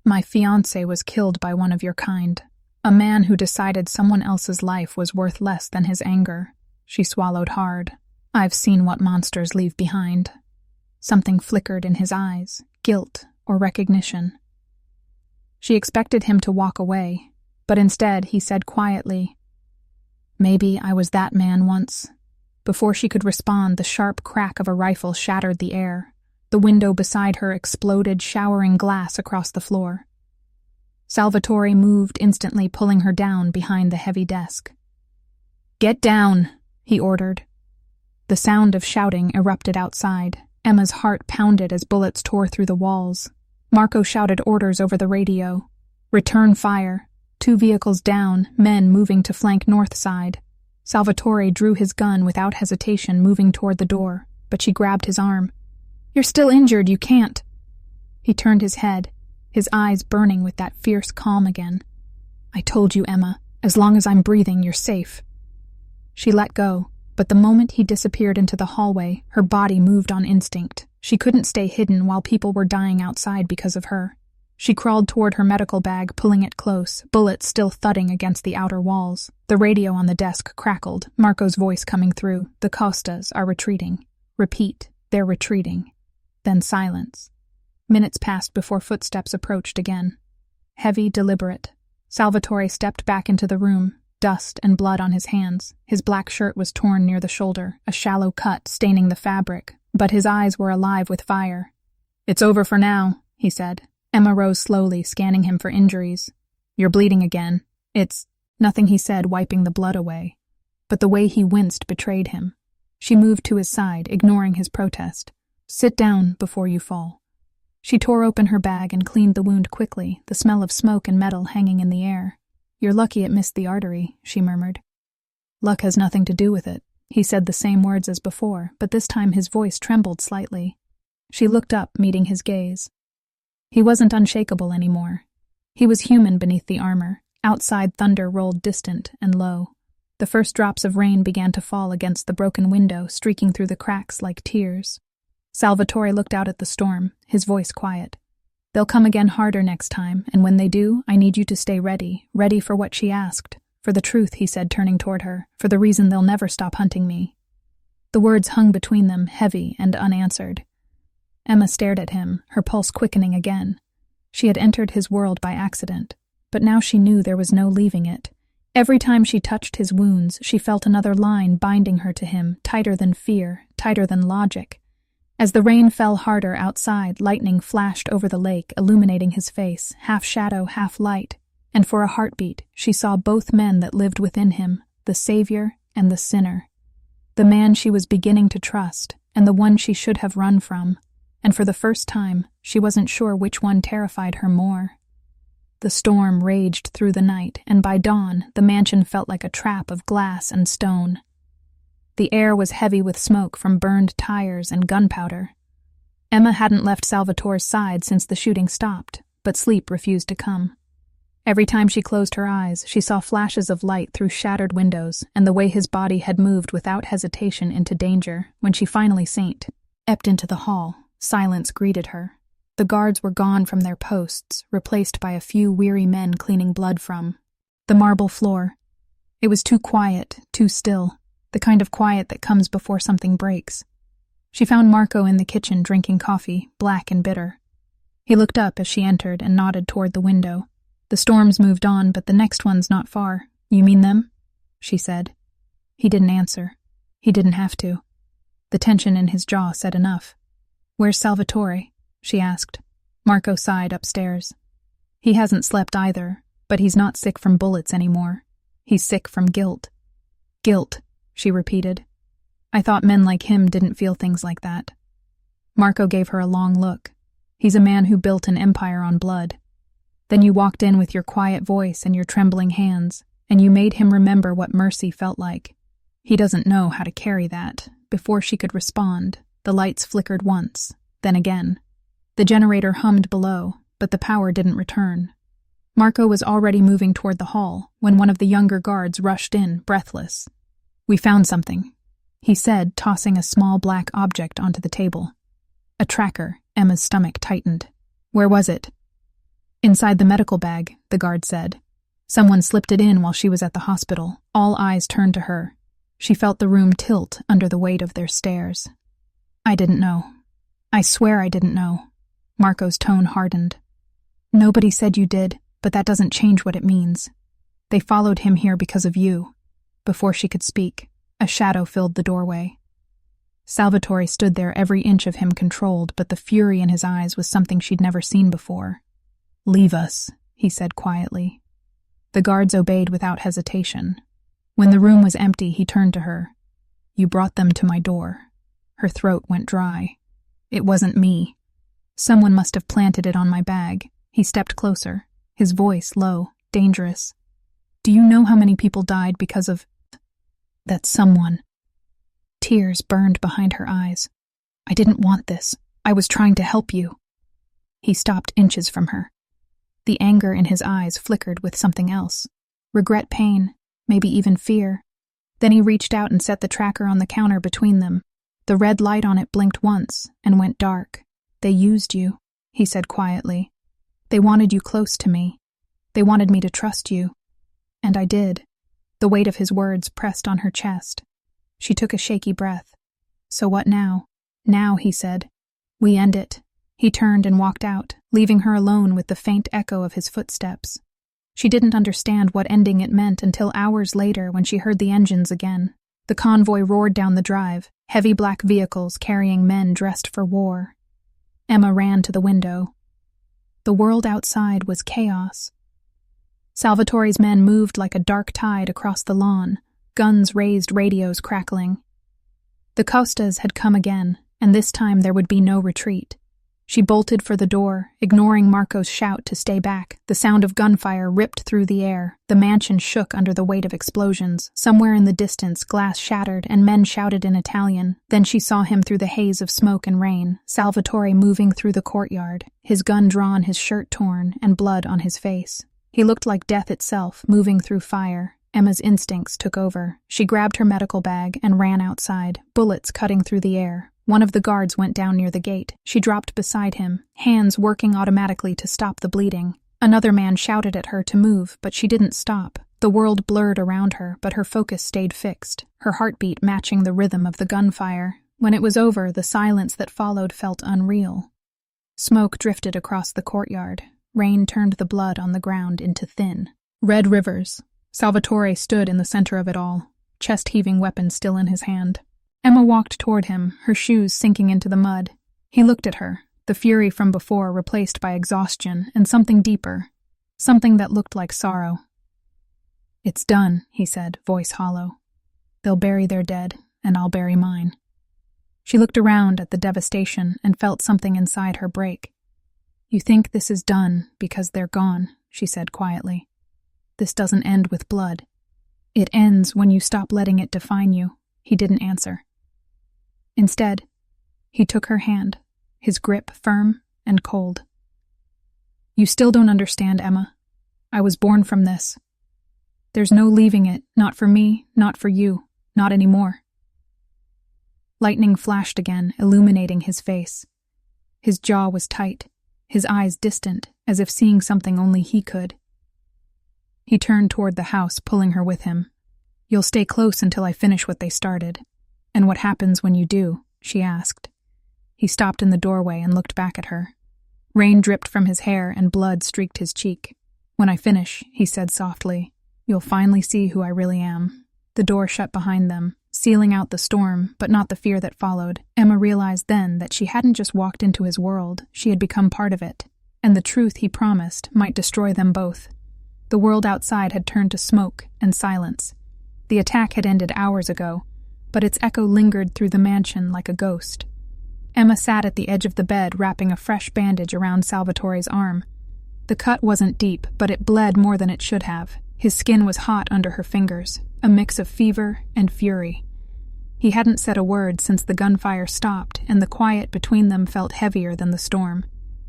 "My fiancé was killed by one of your kind. A man who decided someone else's life was worth less than his anger." She swallowed hard. "I've seen what monsters leave behind." Something flickered in his eyes, guilt or recognition. She expected him to walk away, but instead he said quietly, "Maybe I was that man once." Before she could respond, the sharp crack of a rifle shattered the air. The window beside her exploded, showering glass across the floor. Salvatore moved instantly, pulling her down behind the heavy desk. "Get down," he ordered. The sound of shouting erupted outside. Emma's heart pounded as bullets tore through the walls. Marco shouted orders over the radio. "Return fire. 2 vehicles down, men moving to flank north side." Salvatore drew his gun without hesitation, moving toward the door, but she grabbed his arm. "You're still injured, you can't." He turned his head, his eyes burning with that fierce calm again. "I told you, Emma, as long as I'm breathing, you're safe." She let go, but the moment he disappeared into the hallway, her body moved on instinct. She couldn't stay hidden while people were dying outside because of her. She crawled toward her medical bag, pulling it close, bullets still thudding against the outer walls. The radio on the desk crackled, Marco's voice coming through. "The Costas are retreating. Repeat, they're retreating." Then silence. Minutes passed before footsteps approached again. Heavy, deliberate. Salvatore stepped back into the room, dust and blood on his hands. His black shirt was torn near the shoulder, a shallow cut staining the fabric, but his eyes were alive with fire. "It's over for now," he said. Emma rose slowly, scanning him for injuries. "You're bleeding again. It's—" Nothing, he said, wiping the blood away. But the way he winced betrayed him. She moved to his side, ignoring his protest. "Sit down before you fall." She tore open her bag and cleaned the wound quickly, the smell of smoke and metal hanging in the air. "You're lucky it missed the artery," she murmured. "Luck has nothing to do with it." He said the same words as before, but this time his voice trembled slightly. She looked up, meeting his gaze. He wasn't unshakable anymore. He was human beneath the armor. Outside, thunder rolled distant and low. The first drops of rain began to fall against the broken window, streaking through the cracks like tears. Salvatore looked out at the storm, his voice quiet. "They'll come again harder next time, and when they do, I need you to stay ready for what she asked. For the truth," he said, turning toward her, "for the reason they'll never stop hunting me." The words hung between them, heavy and unanswered. Emma stared at him, her pulse quickening again. She had entered his world by accident, but now she knew there was no leaving it. Every time she touched his wounds, she felt another line binding her to him, tighter than fear, tighter than logic. As the rain fell harder outside, lightning flashed over the lake, illuminating his face, half shadow, half light, and for a heartbeat, she saw both men that lived within him, the savior and the sinner. The man she was beginning to trust, and the one she should have run from, and for the first time, she wasn't sure which one terrified her more. The storm raged through the night, and by dawn, the mansion felt like a trap of glass and stone. The air was heavy with smoke from burned tires and gunpowder. Emma hadn't left Salvatore's side since the shooting stopped, but sleep refused to come. Every time she closed her eyes, she saw flashes of light through shattered windows and the way his body had moved without hesitation into danger. When she finally stepped into the hall, silence greeted her. The guards were gone from their posts, replaced by a few weary men cleaning blood from the marble floor. It was too quiet, too still, the kind of quiet that comes before something breaks. She found Marco in the kitchen drinking coffee, black and bitter. He looked up as she entered and nodded toward the window. "The storm's moved on, but the next one's not far. You mean them?" she said. He didn't answer. He didn't have to. The tension in his jaw said enough. "Where's Salvatore?" she asked. Marco sighed upstairs. "He hasn't slept either, but he's not sick from bullets anymore. He's sick from guilt." "Guilt," she repeated. "I thought men like him didn't feel things like that." Marco gave her a long look. "He's a man who built an empire on blood. Then you walked in with your quiet voice and your trembling hands, and you made him remember what mercy felt like. He doesn't know how to carry that." Before she could respond, the lights flickered once, then again. The generator hummed below, but the power didn't return. Marco was already moving toward the hall when one of the younger guards rushed in, breathless. "We found something," he said, tossing a small black object onto the table. "A tracker." Emma's stomach tightened. "Where was it?" "Inside the medical bag," the guard said. "Someone slipped it in while she was at the hospital." All eyes turned to her. She felt the room tilt under the weight of their stares. "I didn't know. I swear I didn't know." Marco's tone hardened. "Nobody said you did, but that doesn't change what it means. They followed him here because of you." Before she could speak, a shadow filled the doorway. Salvatore stood there, every inch of him controlled, but the fury in his eyes was something she'd never seen before. "Leave us," he said quietly. The guards obeyed without hesitation. When the room was empty, he turned to her. "You brought them to my door." Her throat went dry. "It wasn't me. Someone must have planted it on my bag." He stepped closer, his voice low, dangerous. "Do you know how many people died because of that someone?" Tears burned behind her eyes. "I didn't want this. I was trying to help you." He stopped inches from her. The anger in his eyes flickered with something else. Regret, pain, maybe even fear. Then he reached out and set the tracker on the counter between them. The red light on it blinked once and went dark. "They used you," he said quietly. "They wanted you close to me. They wanted me to trust you. And I did." The weight of his words pressed on her chest. She took a shaky breath. "So what now?" "Now," he said, "we end it." He turned and walked out, leaving her alone with the faint echo of his footsteps. She didn't understand what ending it meant until hours later when she heard the engines again. The convoy roared down the drive, heavy black vehicles carrying men dressed for war. Emma ran to the window. The world outside was chaos. Salvatore's men moved like a dark tide across the lawn, guns raised, radios crackling. The Costas had come again, and this time there would be no retreat. She bolted for the door, ignoring Marco's shout to stay back. The sound of gunfire ripped through the air. The mansion shook under the weight of explosions. Somewhere in the distance, glass shattered, and men shouted in Italian. Then she saw him through the haze of smoke and rain, Salvatore moving through the courtyard, his gun drawn, his shirt torn, and blood on his face. He looked like death itself, moving through fire. Emma's instincts took over. She grabbed her medical bag and ran outside, bullets cutting through the air. One of the guards went down near the gate. She dropped beside him, hands working automatically to stop the bleeding. Another man shouted at her to move, but she didn't stop. The world blurred around her, but her focus stayed fixed, her heartbeat matching the rhythm of the gunfire. When it was over, the silence that followed felt unreal. Smoke drifted across the courtyard. Rain turned the blood on the ground into thin, red rivers. Salvatore stood in the center of it all, chest-heaving weapon still in his hand. Emma walked toward him, her shoes sinking into the mud. He looked at her, the fury from before replaced by exhaustion and something deeper, something that looked like sorrow. "It's done," he said, voice hollow. "They'll bury their dead, and I'll bury mine." She looked around at the devastation and felt something inside her break. "You think this is done because they're gone," she said quietly. "This doesn't end with blood. It ends when you stop letting it define you." He didn't answer. Instead, he took her hand, his grip firm and cold. "You still don't understand, Emma. I was born from this. There's no leaving it, not for me, not for you, not anymore." Lightning flashed again, illuminating his face. His jaw was tight, his eyes distant, as if seeing something only he could. He turned toward the house, pulling her with him. "You'll stay close until I finish what they started." "And what happens when you do?" she asked. He stopped in the doorway and looked back at her. Rain dripped from his hair and blood streaked his cheek. "When I finish," he said softly, "you'll finally see who I really am." The door shut behind them, sealing out the storm, but not the fear that followed. Emma realized then that she hadn't just walked into his world, she had become part of it, and the truth he promised might destroy them both. The world outside had turned to smoke and silence. The attack had ended hours ago, but its echo lingered through the mansion like a ghost. Emma sat at the edge of the bed, wrapping a fresh bandage around Salvatore's arm. The cut wasn't deep, but it bled more than it should have. His skin was hot under her fingers, a mix of fever and fury. He hadn't said a word since the gunfire stopped, and the quiet between them felt heavier than the storm.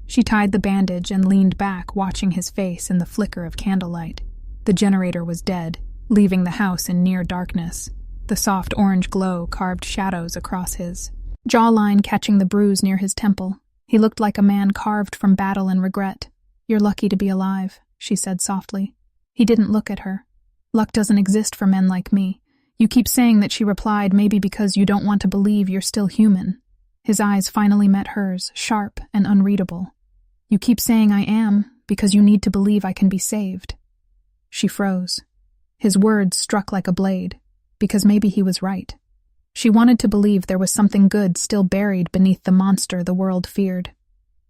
She tied the bandage and leaned back, watching his face in the flicker of candlelight. The generator was dead, leaving the house in near darkness. The soft orange glow carved shadows across his jawline, catching the bruise near his temple. He looked like a man carved from battle and regret. "You're lucky to be alive," she said softly. He didn't look at her. "Luck doesn't exist for men like me." "You keep saying that," she replied, "maybe because you don't want to believe you're still human." His eyes finally met hers, sharp and unreadable. "You keep saying I am, because you need to believe I can be saved." She froze. His words struck like a blade, because maybe he was right. She wanted to believe there was something good still buried beneath the monster the world feared.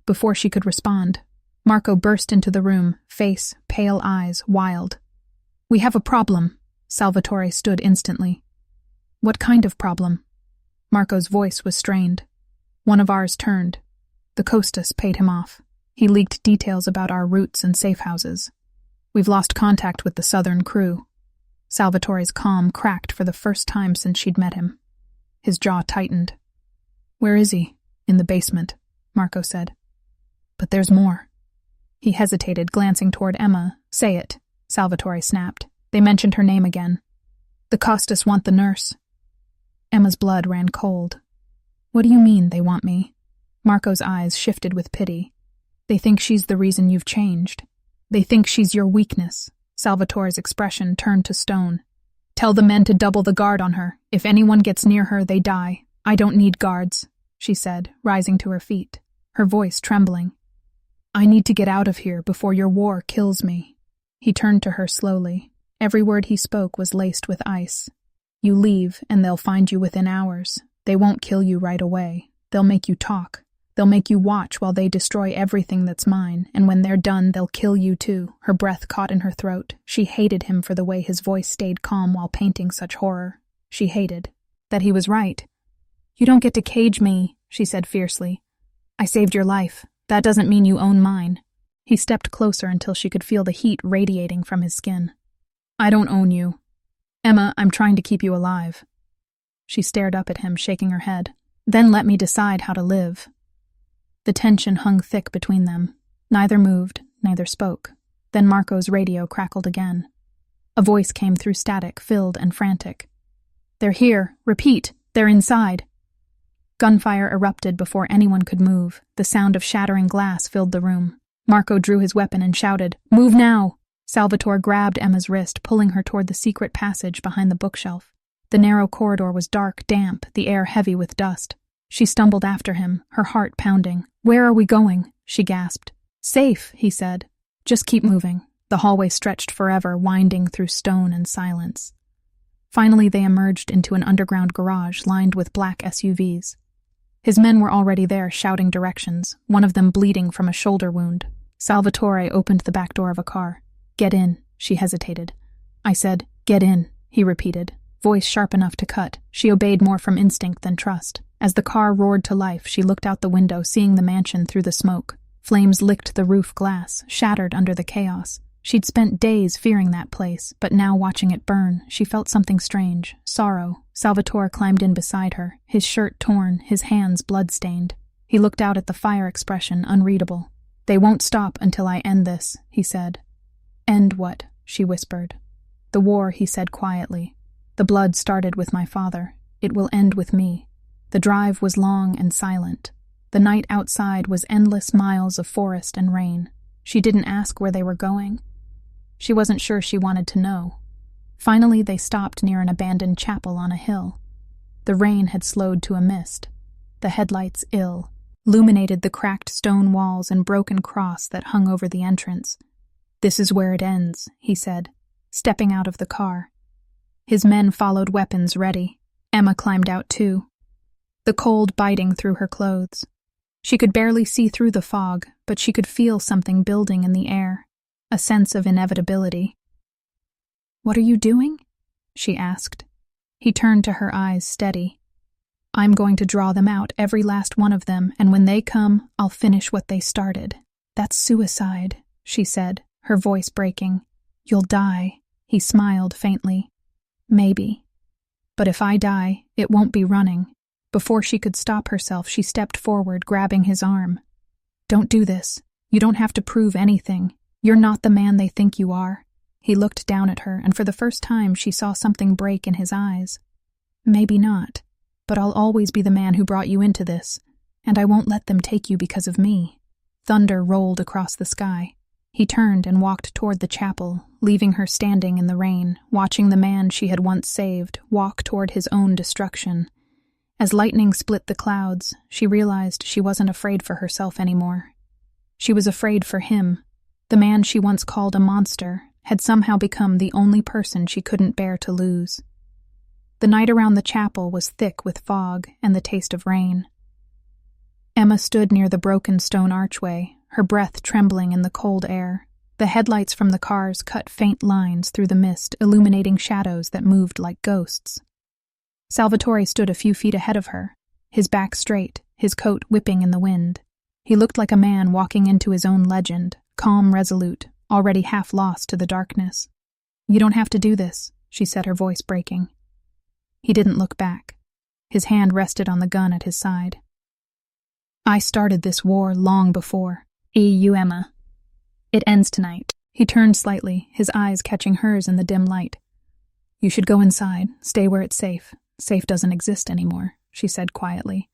Before she could respond, Marco burst into the room, face, pale eyes, wild. "We have a problem." Salvatore stood instantly. "What kind of problem?" Marco's voice was strained. "One of ours turned. The Costas paid him off. He leaked details about our routes and safe houses. We've lost contact with the southern crew." Salvatore's calm cracked for the first time since she'd met him. His jaw tightened. "Where is he?" "In the basement," Marco said. "But there's more." He hesitated, glancing toward Emma. "Say it," Salvatore snapped. They mentioned her name again. "The Costas want the nurse." Emma's blood ran cold. "What do you mean, they want me?" Marco's eyes shifted with pity. "They think she's the reason you've changed. They think she's your weakness." Salvatore's expression turned to stone. "Tell the men to double the guard on her. If anyone gets near her, they die. I don't need guards," she said, rising to her feet, her voice trembling. "I need to get out of here before your war kills me." He turned to her slowly. Every word he spoke was laced with ice. "You leave, and they'll find you within hours. They won't kill you right away. They'll make you talk. They'll make you watch while they destroy everything that's mine, and when they're done, they'll kill you too." Her breath caught in her throat. She hated him for the way his voice stayed calm while painting such horror. She hated that he was right. "You don't get to cage me," she said fiercely. "I saved your life. That doesn't mean you own mine." He stepped closer until she could feel the heat radiating from his skin. "I don't own you. Emma, I'm trying to keep you alive." She stared up at him, shaking her head. "Then let me decide how to live." The tension hung thick between them. Neither moved, neither spoke. Then Marco's radio crackled again. A voice came through static, filled and frantic. "They're here. Repeat, they're inside." Gunfire erupted before anyone could move. The sound of shattering glass filled the room. Marco drew his weapon and shouted, "Move now!" Salvatore grabbed Emma's wrist, pulling her toward the secret passage behind the bookshelf. The narrow corridor was dark, damp, the air heavy with dust. She stumbled after him, her heart pounding. "Where are we going?" she gasped. "Safe," he said. "Just keep moving." The hallway stretched forever, winding through stone and silence. Finally, they emerged into an underground garage lined with black SUVs. His men were already there, shouting directions, one of them bleeding from a shoulder wound. Salvatore opened the back door of a car. "Get in," she hesitated. "I said, get in," he repeated, voice sharp enough to cut. She obeyed more from instinct than trust. As the car roared to life, she looked out the window, seeing the mansion through the smoke. Flames licked the roof glass, shattered under the chaos. She'd spent days fearing that place, but now watching it burn, she felt something strange, sorrow. Salvatore climbed in beside her, his shirt torn, his hands blood-stained. He looked out at the fire expression, unreadable. "They won't stop until I end this," he said. "End what?" she whispered. "The war," he said quietly. "The blood started with my father. It will end with me." The drive was long and silent. The night outside was endless miles of forest and rain. She didn't ask where they were going. She wasn't sure she wanted to know. Finally, they stopped near an abandoned chapel on a hill. The rain had slowed to a mist. The headlights, illuminated the cracked stone walls and broken cross that hung over the entrance. "This is where it ends," he said, stepping out of the car. His men followed, weapons ready. Emma climbed out too, the cold biting through her clothes. She could barely see through the fog, but she could feel something building in the air, a sense of inevitability. "What are you doing?" she asked. He turned to her, eyes steady. "I'm going to draw them out, every last one of them, and when they come, I'll finish what they started." "That's suicide," she said, her voice breaking. "You'll die." He smiled faintly. "Maybe. But if I die, it won't be running." Before she could stop herself, she stepped forward, grabbing his arm. "Don't do this. You don't have to prove anything. You're not the man they think you are." He looked down at her, and for the first time she saw something break in his eyes. "Maybe not, but I'll always be the man who brought you into this, and I won't let them take you because of me." Thunder rolled across the sky. He turned and walked toward the chapel, leaving her standing in the rain, watching the man she had once saved walk toward his own destruction. As lightning split the clouds, she realized she wasn't afraid for herself anymore. She was afraid for him. The man she once called a monster had somehow become the only person she couldn't bear to lose. The night around the chapel was thick with fog and the taste of rain. Emma stood near the broken stone archway, her breath trembling in the cold air. The headlights from the cars cut faint lines through the mist, illuminating shadows that moved like ghosts. Salvatore stood a few feet ahead of her, his back straight, his coat whipping in the wind. He looked like a man walking into his own legend, calm, resolute, already half lost to the darkness. "You don't have to do this," she said, her voice breaking. He didn't look back. His hand rested on the gun at his side. "I started this war long before. You, Emma. It ends tonight." He turned slightly, his eyes catching hers in the dim light. "You should go inside, stay where it's safe. Safe doesn't exist anymore," she said quietly.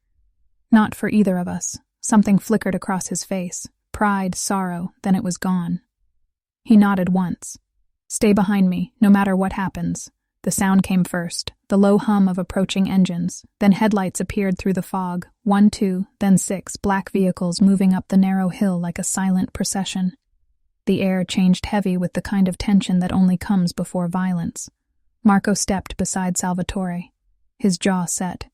"Not for either of us." Something flickered across his face. Pride, sorrow, then it was gone. He nodded once. "Stay behind me, no matter what happens." The sound came first, the low hum of approaching engines. Then headlights appeared through the fog, 1, 2, then 6 black vehicles moving up the narrow hill like a silent procession. The air changed heavy with the kind of tension that only comes before violence. Marco stepped beside Salvatore, his jaw set.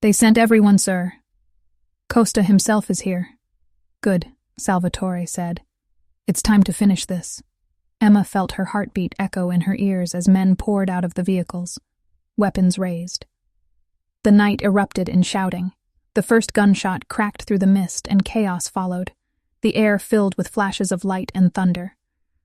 "They sent everyone, sir." Costa himself is here. Good, Salvatore said. It's time to finish this. Emma felt her heartbeat echo in her ears as men poured out of the vehicles, weapons raised. The night erupted in shouting. The first gunshot cracked through the mist and chaos followed, the air filled with flashes of light and thunder.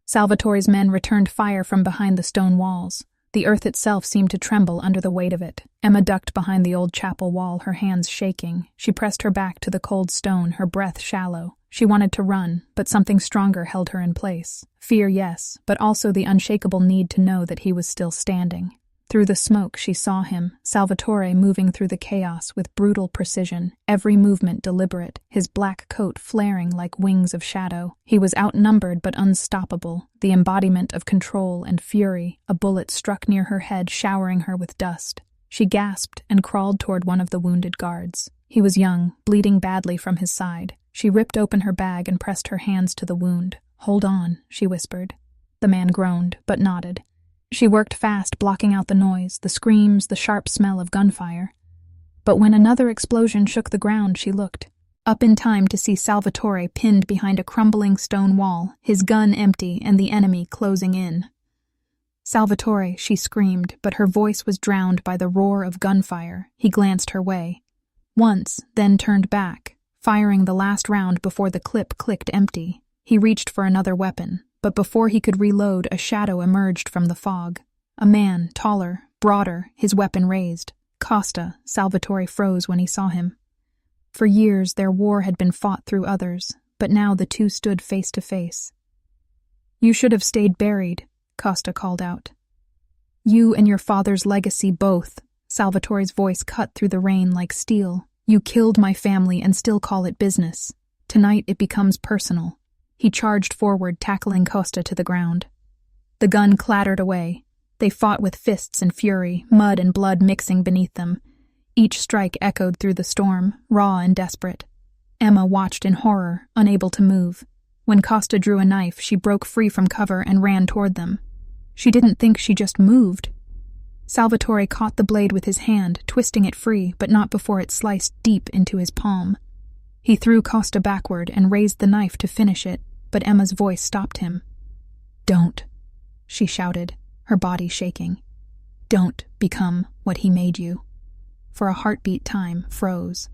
Salvatore's men returned fire from behind the stone walls. The earth itself seemed to tremble under the weight of it. Emma ducked behind the old chapel wall, her hands shaking. She pressed her back to the cold stone, her breath shallow. She wanted to run, but something stronger held her in place. Fear, yes, but also the unshakable need to know that he was still standing. Through the smoke, she saw him, Salvatore, moving through the chaos with brutal precision, every movement deliberate, his black coat flaring like wings of shadow. He was outnumbered but unstoppable, the embodiment of control and fury. A bullet struck near her head, showering her with dust. She gasped and crawled toward one of the wounded guards. He was young, bleeding badly from his side. She ripped open her bag and pressed her hands to the wound. "Hold on," she whispered. The man groaned, but nodded. She worked fast, blocking out the noise, the screams, the sharp smell of gunfire. But when another explosion shook the ground, she looked. Up in time to see Salvatore pinned behind a crumbling stone wall, his gun empty and the enemy closing in. "Salvatore," she screamed, but her voice was drowned by the roar of gunfire. He glanced her way. Once, then turned back, firing the last round before the clip clicked empty. He reached for another weapon, but before he could reload, a shadow emerged from the fog. A man, taller, broader, his weapon raised. Costa. Salvatore froze when he saw him. For years, their war had been fought through others, but now the two stood face to face. "You should have stayed buried," Costa called out. "You and your father's legacy both." Salvatore's voice cut through the rain like steel. "You killed my family and still call it business. Tonight it becomes personal." He charged forward, tackling Costa to the ground. The gun clattered away. They fought with fists and fury, mud and blood mixing beneath them. Each strike echoed through the storm, raw and desperate. Emma watched in horror, unable to move. When Costa drew a knife, she broke free from cover and ran toward them. She didn't think she just moved. Salvatore caught the blade with his hand, twisting it free, but not before it sliced deep into his palm. He threw Costa backward and raised the knife to finish it, but Emma's voice stopped him. "Don't," she shouted, her body shaking. "Don't become what he made you." For a heartbeat, time froze.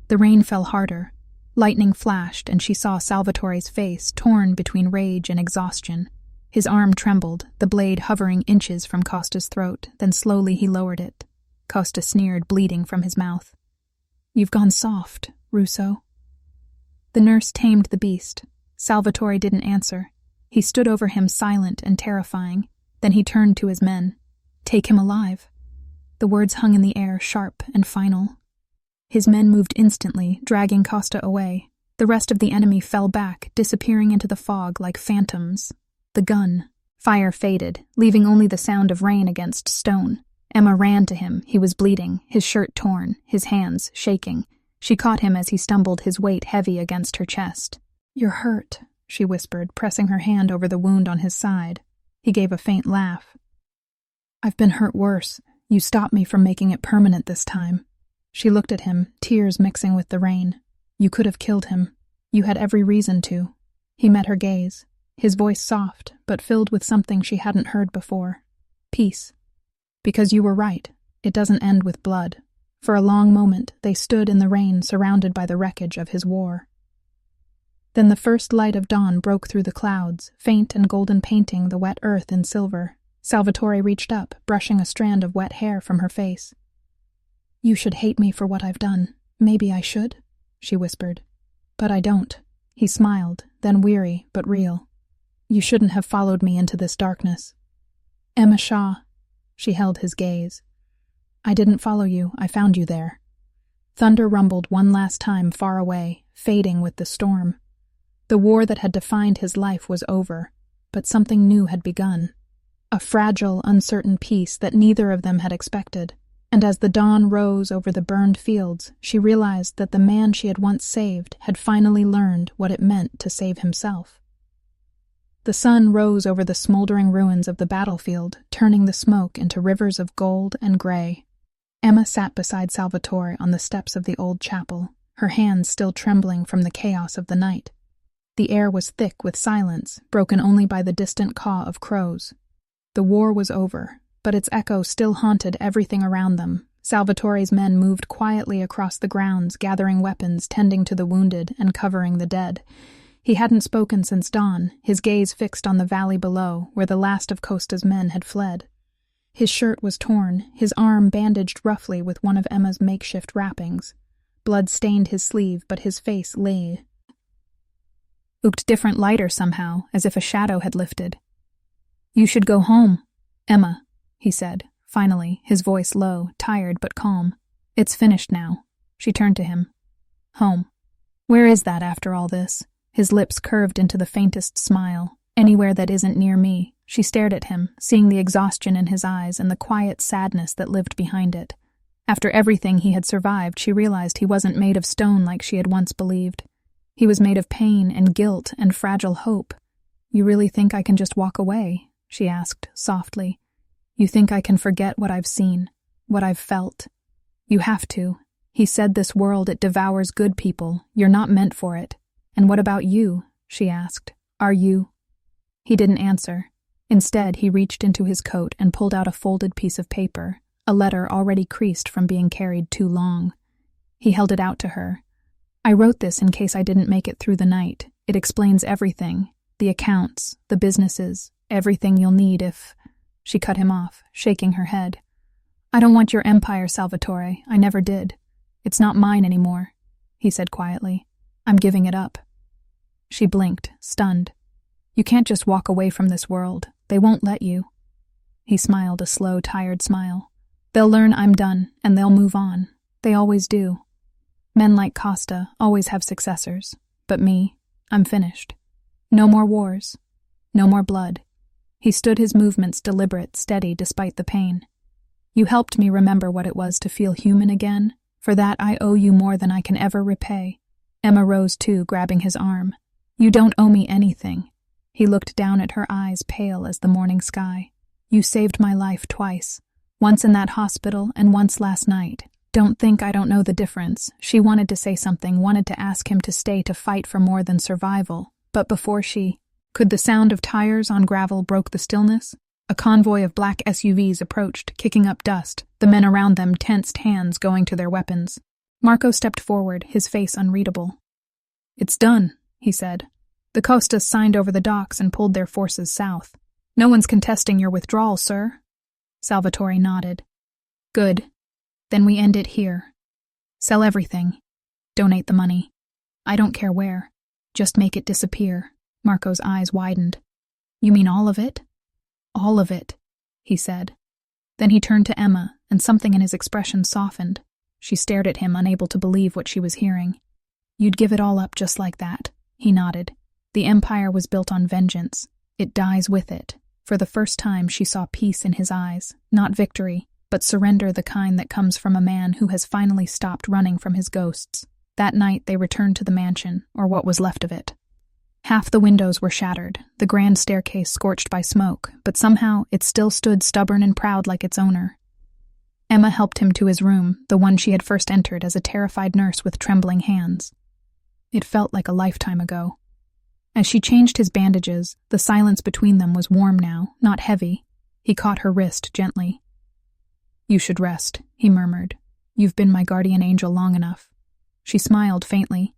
The rain fell harder. Lightning flashed, and she saw Salvatore's face, torn between rage and exhaustion. His arm trembled, the blade hovering inches from Costa's throat, then slowly he lowered it. Costa sneered, bleeding from his mouth. "You've gone soft, Russo." The nurse tamed the beast. Salvatore didn't answer. He stood over him, silent and terrifying. Then he turned to his men. "Take him alive." The words hung in the air, sharp and final. His men moved instantly, dragging Costa away. The rest of the enemy fell back, disappearing into the fog like phantoms. The gun. Fire faded, leaving only the sound of rain against stone. Emma ran to him. He was bleeding, his shirt torn, his hands shaking. She caught him as he stumbled, his weight heavy against her chest. "You're hurt," she whispered, pressing her hand over the wound on his side. He gave a faint laugh. "I've been hurt worse. You stopped me from making it permanent this time." She looked at him, tears mixing with the rain. "You could have killed him. You had every reason to." He met her gaze, his voice soft, but filled with something she hadn't heard before. "Peace. Because you were right. It doesn't end with blood." For a long moment, they stood in the rain, surrounded by the wreckage of his war. Then the first light of dawn broke through the clouds, faint and golden, painting the wet earth in silver. Salvatore reached up, brushing a strand of wet hair from her face. "You should hate me for what I've done. Maybe I should," she whispered. "But I don't." He smiled, then weary but real. "You shouldn't have followed me into this darkness." "Emma Shaw." She held his gaze. "I didn't follow you. I found you there." Thunder rumbled one last time far away, fading with the storm. The war that had defined his life was over, but something new had begun. A fragile, uncertain peace that neither of them had expected. And as the dawn rose over the burned fields, she realized that the man she had once saved had finally learned what it meant to save himself. The sun rose over the smoldering ruins of the battlefield, turning the smoke into rivers of gold and gray. Emma sat beside Salvatore on the steps of the old chapel, her hands still trembling from the chaos of the night. The air was thick with silence, broken only by the distant caw of crows. The war was over, but its echo still haunted everything around them. Salvatore's men moved quietly across the grounds, gathering weapons, tending to the wounded, and covering the dead. He hadn't spoken since dawn, his gaze fixed on the valley below, where the last of Costa's men had fled. His shirt was torn, his arm bandaged roughly with one of Emma's makeshift wrappings. Blood stained his sleeve, but his face looked different, lighter somehow, as if a shadow had lifted. "You should go home, Emma," he said, finally, his voice low, tired but calm. "It's finished now." She turned to him. "Home. Where is that after all this?" His lips curved into the faintest smile. "Anywhere that isn't near me." She stared at him, seeing the exhaustion in his eyes and the quiet sadness that lived behind it. After everything he had survived, she realized he wasn't made of stone like she had once believed. He was made of pain and guilt and fragile hope. "You really think I can just walk away?" she asked, softly. "You think I can forget what I've seen, what I've felt?" "You have to." He said, "This world, it devours good people. You're not meant for it." "And what about you?" she asked. "Are you?" He didn't answer. Instead, he reached into his coat and pulled out a folded piece of paper, a letter already creased from being carried too long. He held it out to her. "I wrote this in case I didn't make it through the night. It explains everything, the accounts, the businesses, everything you'll need if—" She cut him off, shaking her head. "I don't want your empire, Salvatore. I never did. It's not mine anymore," he said quietly. "I'm giving it up." She blinked, stunned. "You can't just walk away from this world. They won't let you." He smiled, a slow, tired smile. "They'll learn I'm done, and they'll move on. They always do. Men like Costa always have successors. But me, I'm finished. No more wars. No more blood." He stood, his movements deliberate, steady despite the pain. "You helped me remember what it was to feel human again. For that I owe you more than I can ever repay." Emma rose too, grabbing his arm. "You don't owe me anything." He looked down at her eyes, pale as the morning sky. "You saved my life twice. Once in that hospital and once last night. Don't think I don't know the difference." She wanted to say something, wanted to ask him to stay to fight for more than survival. But before could the sound of tires on gravel broke the stillness? A convoy of black SUVs approached, kicking up dust, the men around them tensed, hands going to their weapons. Marco stepped forward, his face unreadable. "It's done," he said. "The Costas signed over the docks and pulled their forces south. No one's contesting your withdrawal, sir." Salvatore nodded. "Good. Then we end it here. Sell everything. Donate the money. I don't care where. Just make it disappear." Marco's eyes widened. "You mean all of it?" "All of it," he said. Then he turned to Emma, and something in his expression softened. She stared at him, unable to believe what she was hearing. "You'd give it all up just like that," he nodded. "The empire was built on vengeance. It dies with it." For the first time she saw peace in his eyes, not victory, but surrender, the kind that comes from a man who has finally stopped running from his ghosts. That night they returned to the mansion, or what was left of it. Half the windows were shattered, the grand staircase scorched by smoke, but somehow it still stood stubborn and proud like its owner. Emma helped him to his room, the one she had first entered as a terrified nurse with trembling hands. It felt like a lifetime ago. As she changed his bandages, the silence between them was warm now, not heavy. He caught her wrist gently. "You should rest," he murmured. "You've been my guardian angel long enough." She smiled faintly.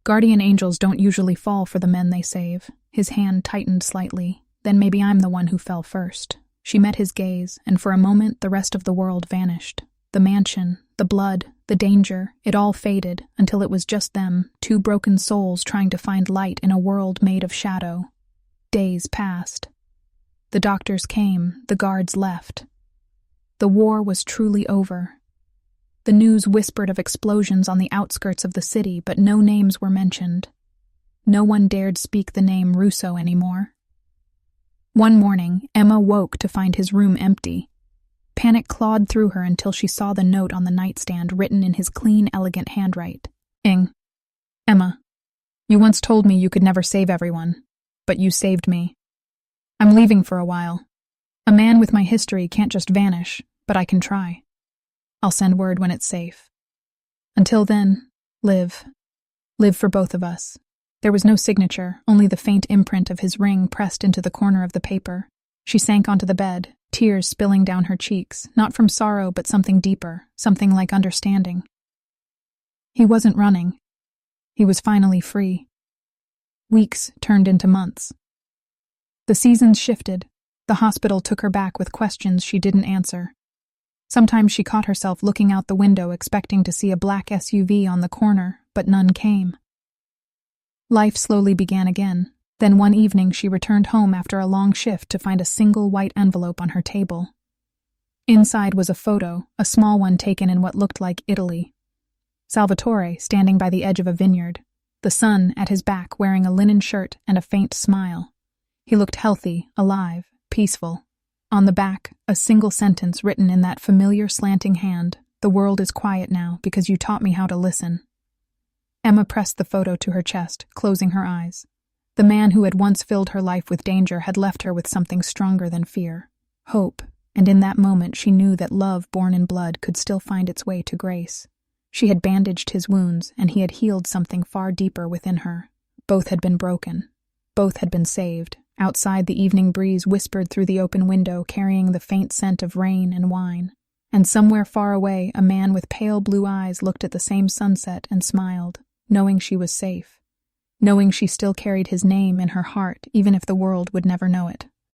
"Guardian angels don't usually fall for the men they save." His hand tightened slightly. "Then maybe I'm the one who fell first." She met his gaze, and for a moment the rest of the world vanished. The mansion, the blood, the danger, it all faded until it was just them, two broken souls trying to find light in a world made of shadow. Days passed. The doctors came, the guards left. The war was truly over. The news whispered of explosions on the outskirts of the city, but no names were mentioned. No one dared speak the name Russo anymore. One morning, Emma woke to find his room empty. Panic clawed through her until she saw the note on the nightstand written in his clean, elegant handwriting. "Emma, you once told me you could never save everyone, but you saved me. I'm leaving for a while. A man with my history can't just vanish, but I can try. I'll send word when it's safe. Until then, Live. Live for both of us. There was no signature, only the faint imprint of his ring pressed into the corner of the paper. She sank onto the bed, tears spilling down her cheeks, not from sorrow but something deeper, something like understanding. He wasn't running. He was finally free. Weeks turned into months. The seasons shifted. The hospital took her back with questions she didn't answer. Sometimes she caught herself looking out the window expecting to see a black SUV on the corner, but none came. Life slowly began again. Then one evening she returned home after a long shift to find a single white envelope on her table. Inside was a photo, a small one taken in what looked like Italy. Salvatore standing by the edge of a vineyard, the sun at his back wearing a linen shirt and a faint smile. He looked healthy, alive, peaceful. On the back, a single sentence written in that familiar slanting hand, "The world is quiet now because you taught me how to listen." Emma pressed the photo to her chest, closing her eyes. The man who had once filled her life with danger had left her with something stronger than fear, hope, and in that moment she knew that love born in blood could still find its way to Grace. She had bandaged his wounds, and he had healed something far deeper within her. Both had been broken. Both had been saved. Outside, the evening breeze whispered through the open window, carrying the faint scent of rain and wine. And somewhere far away, a man with pale blue eyes looked at the same sunset and smiled, knowing she was safe, knowing she still carried his name in her heart, even if the world would never know it.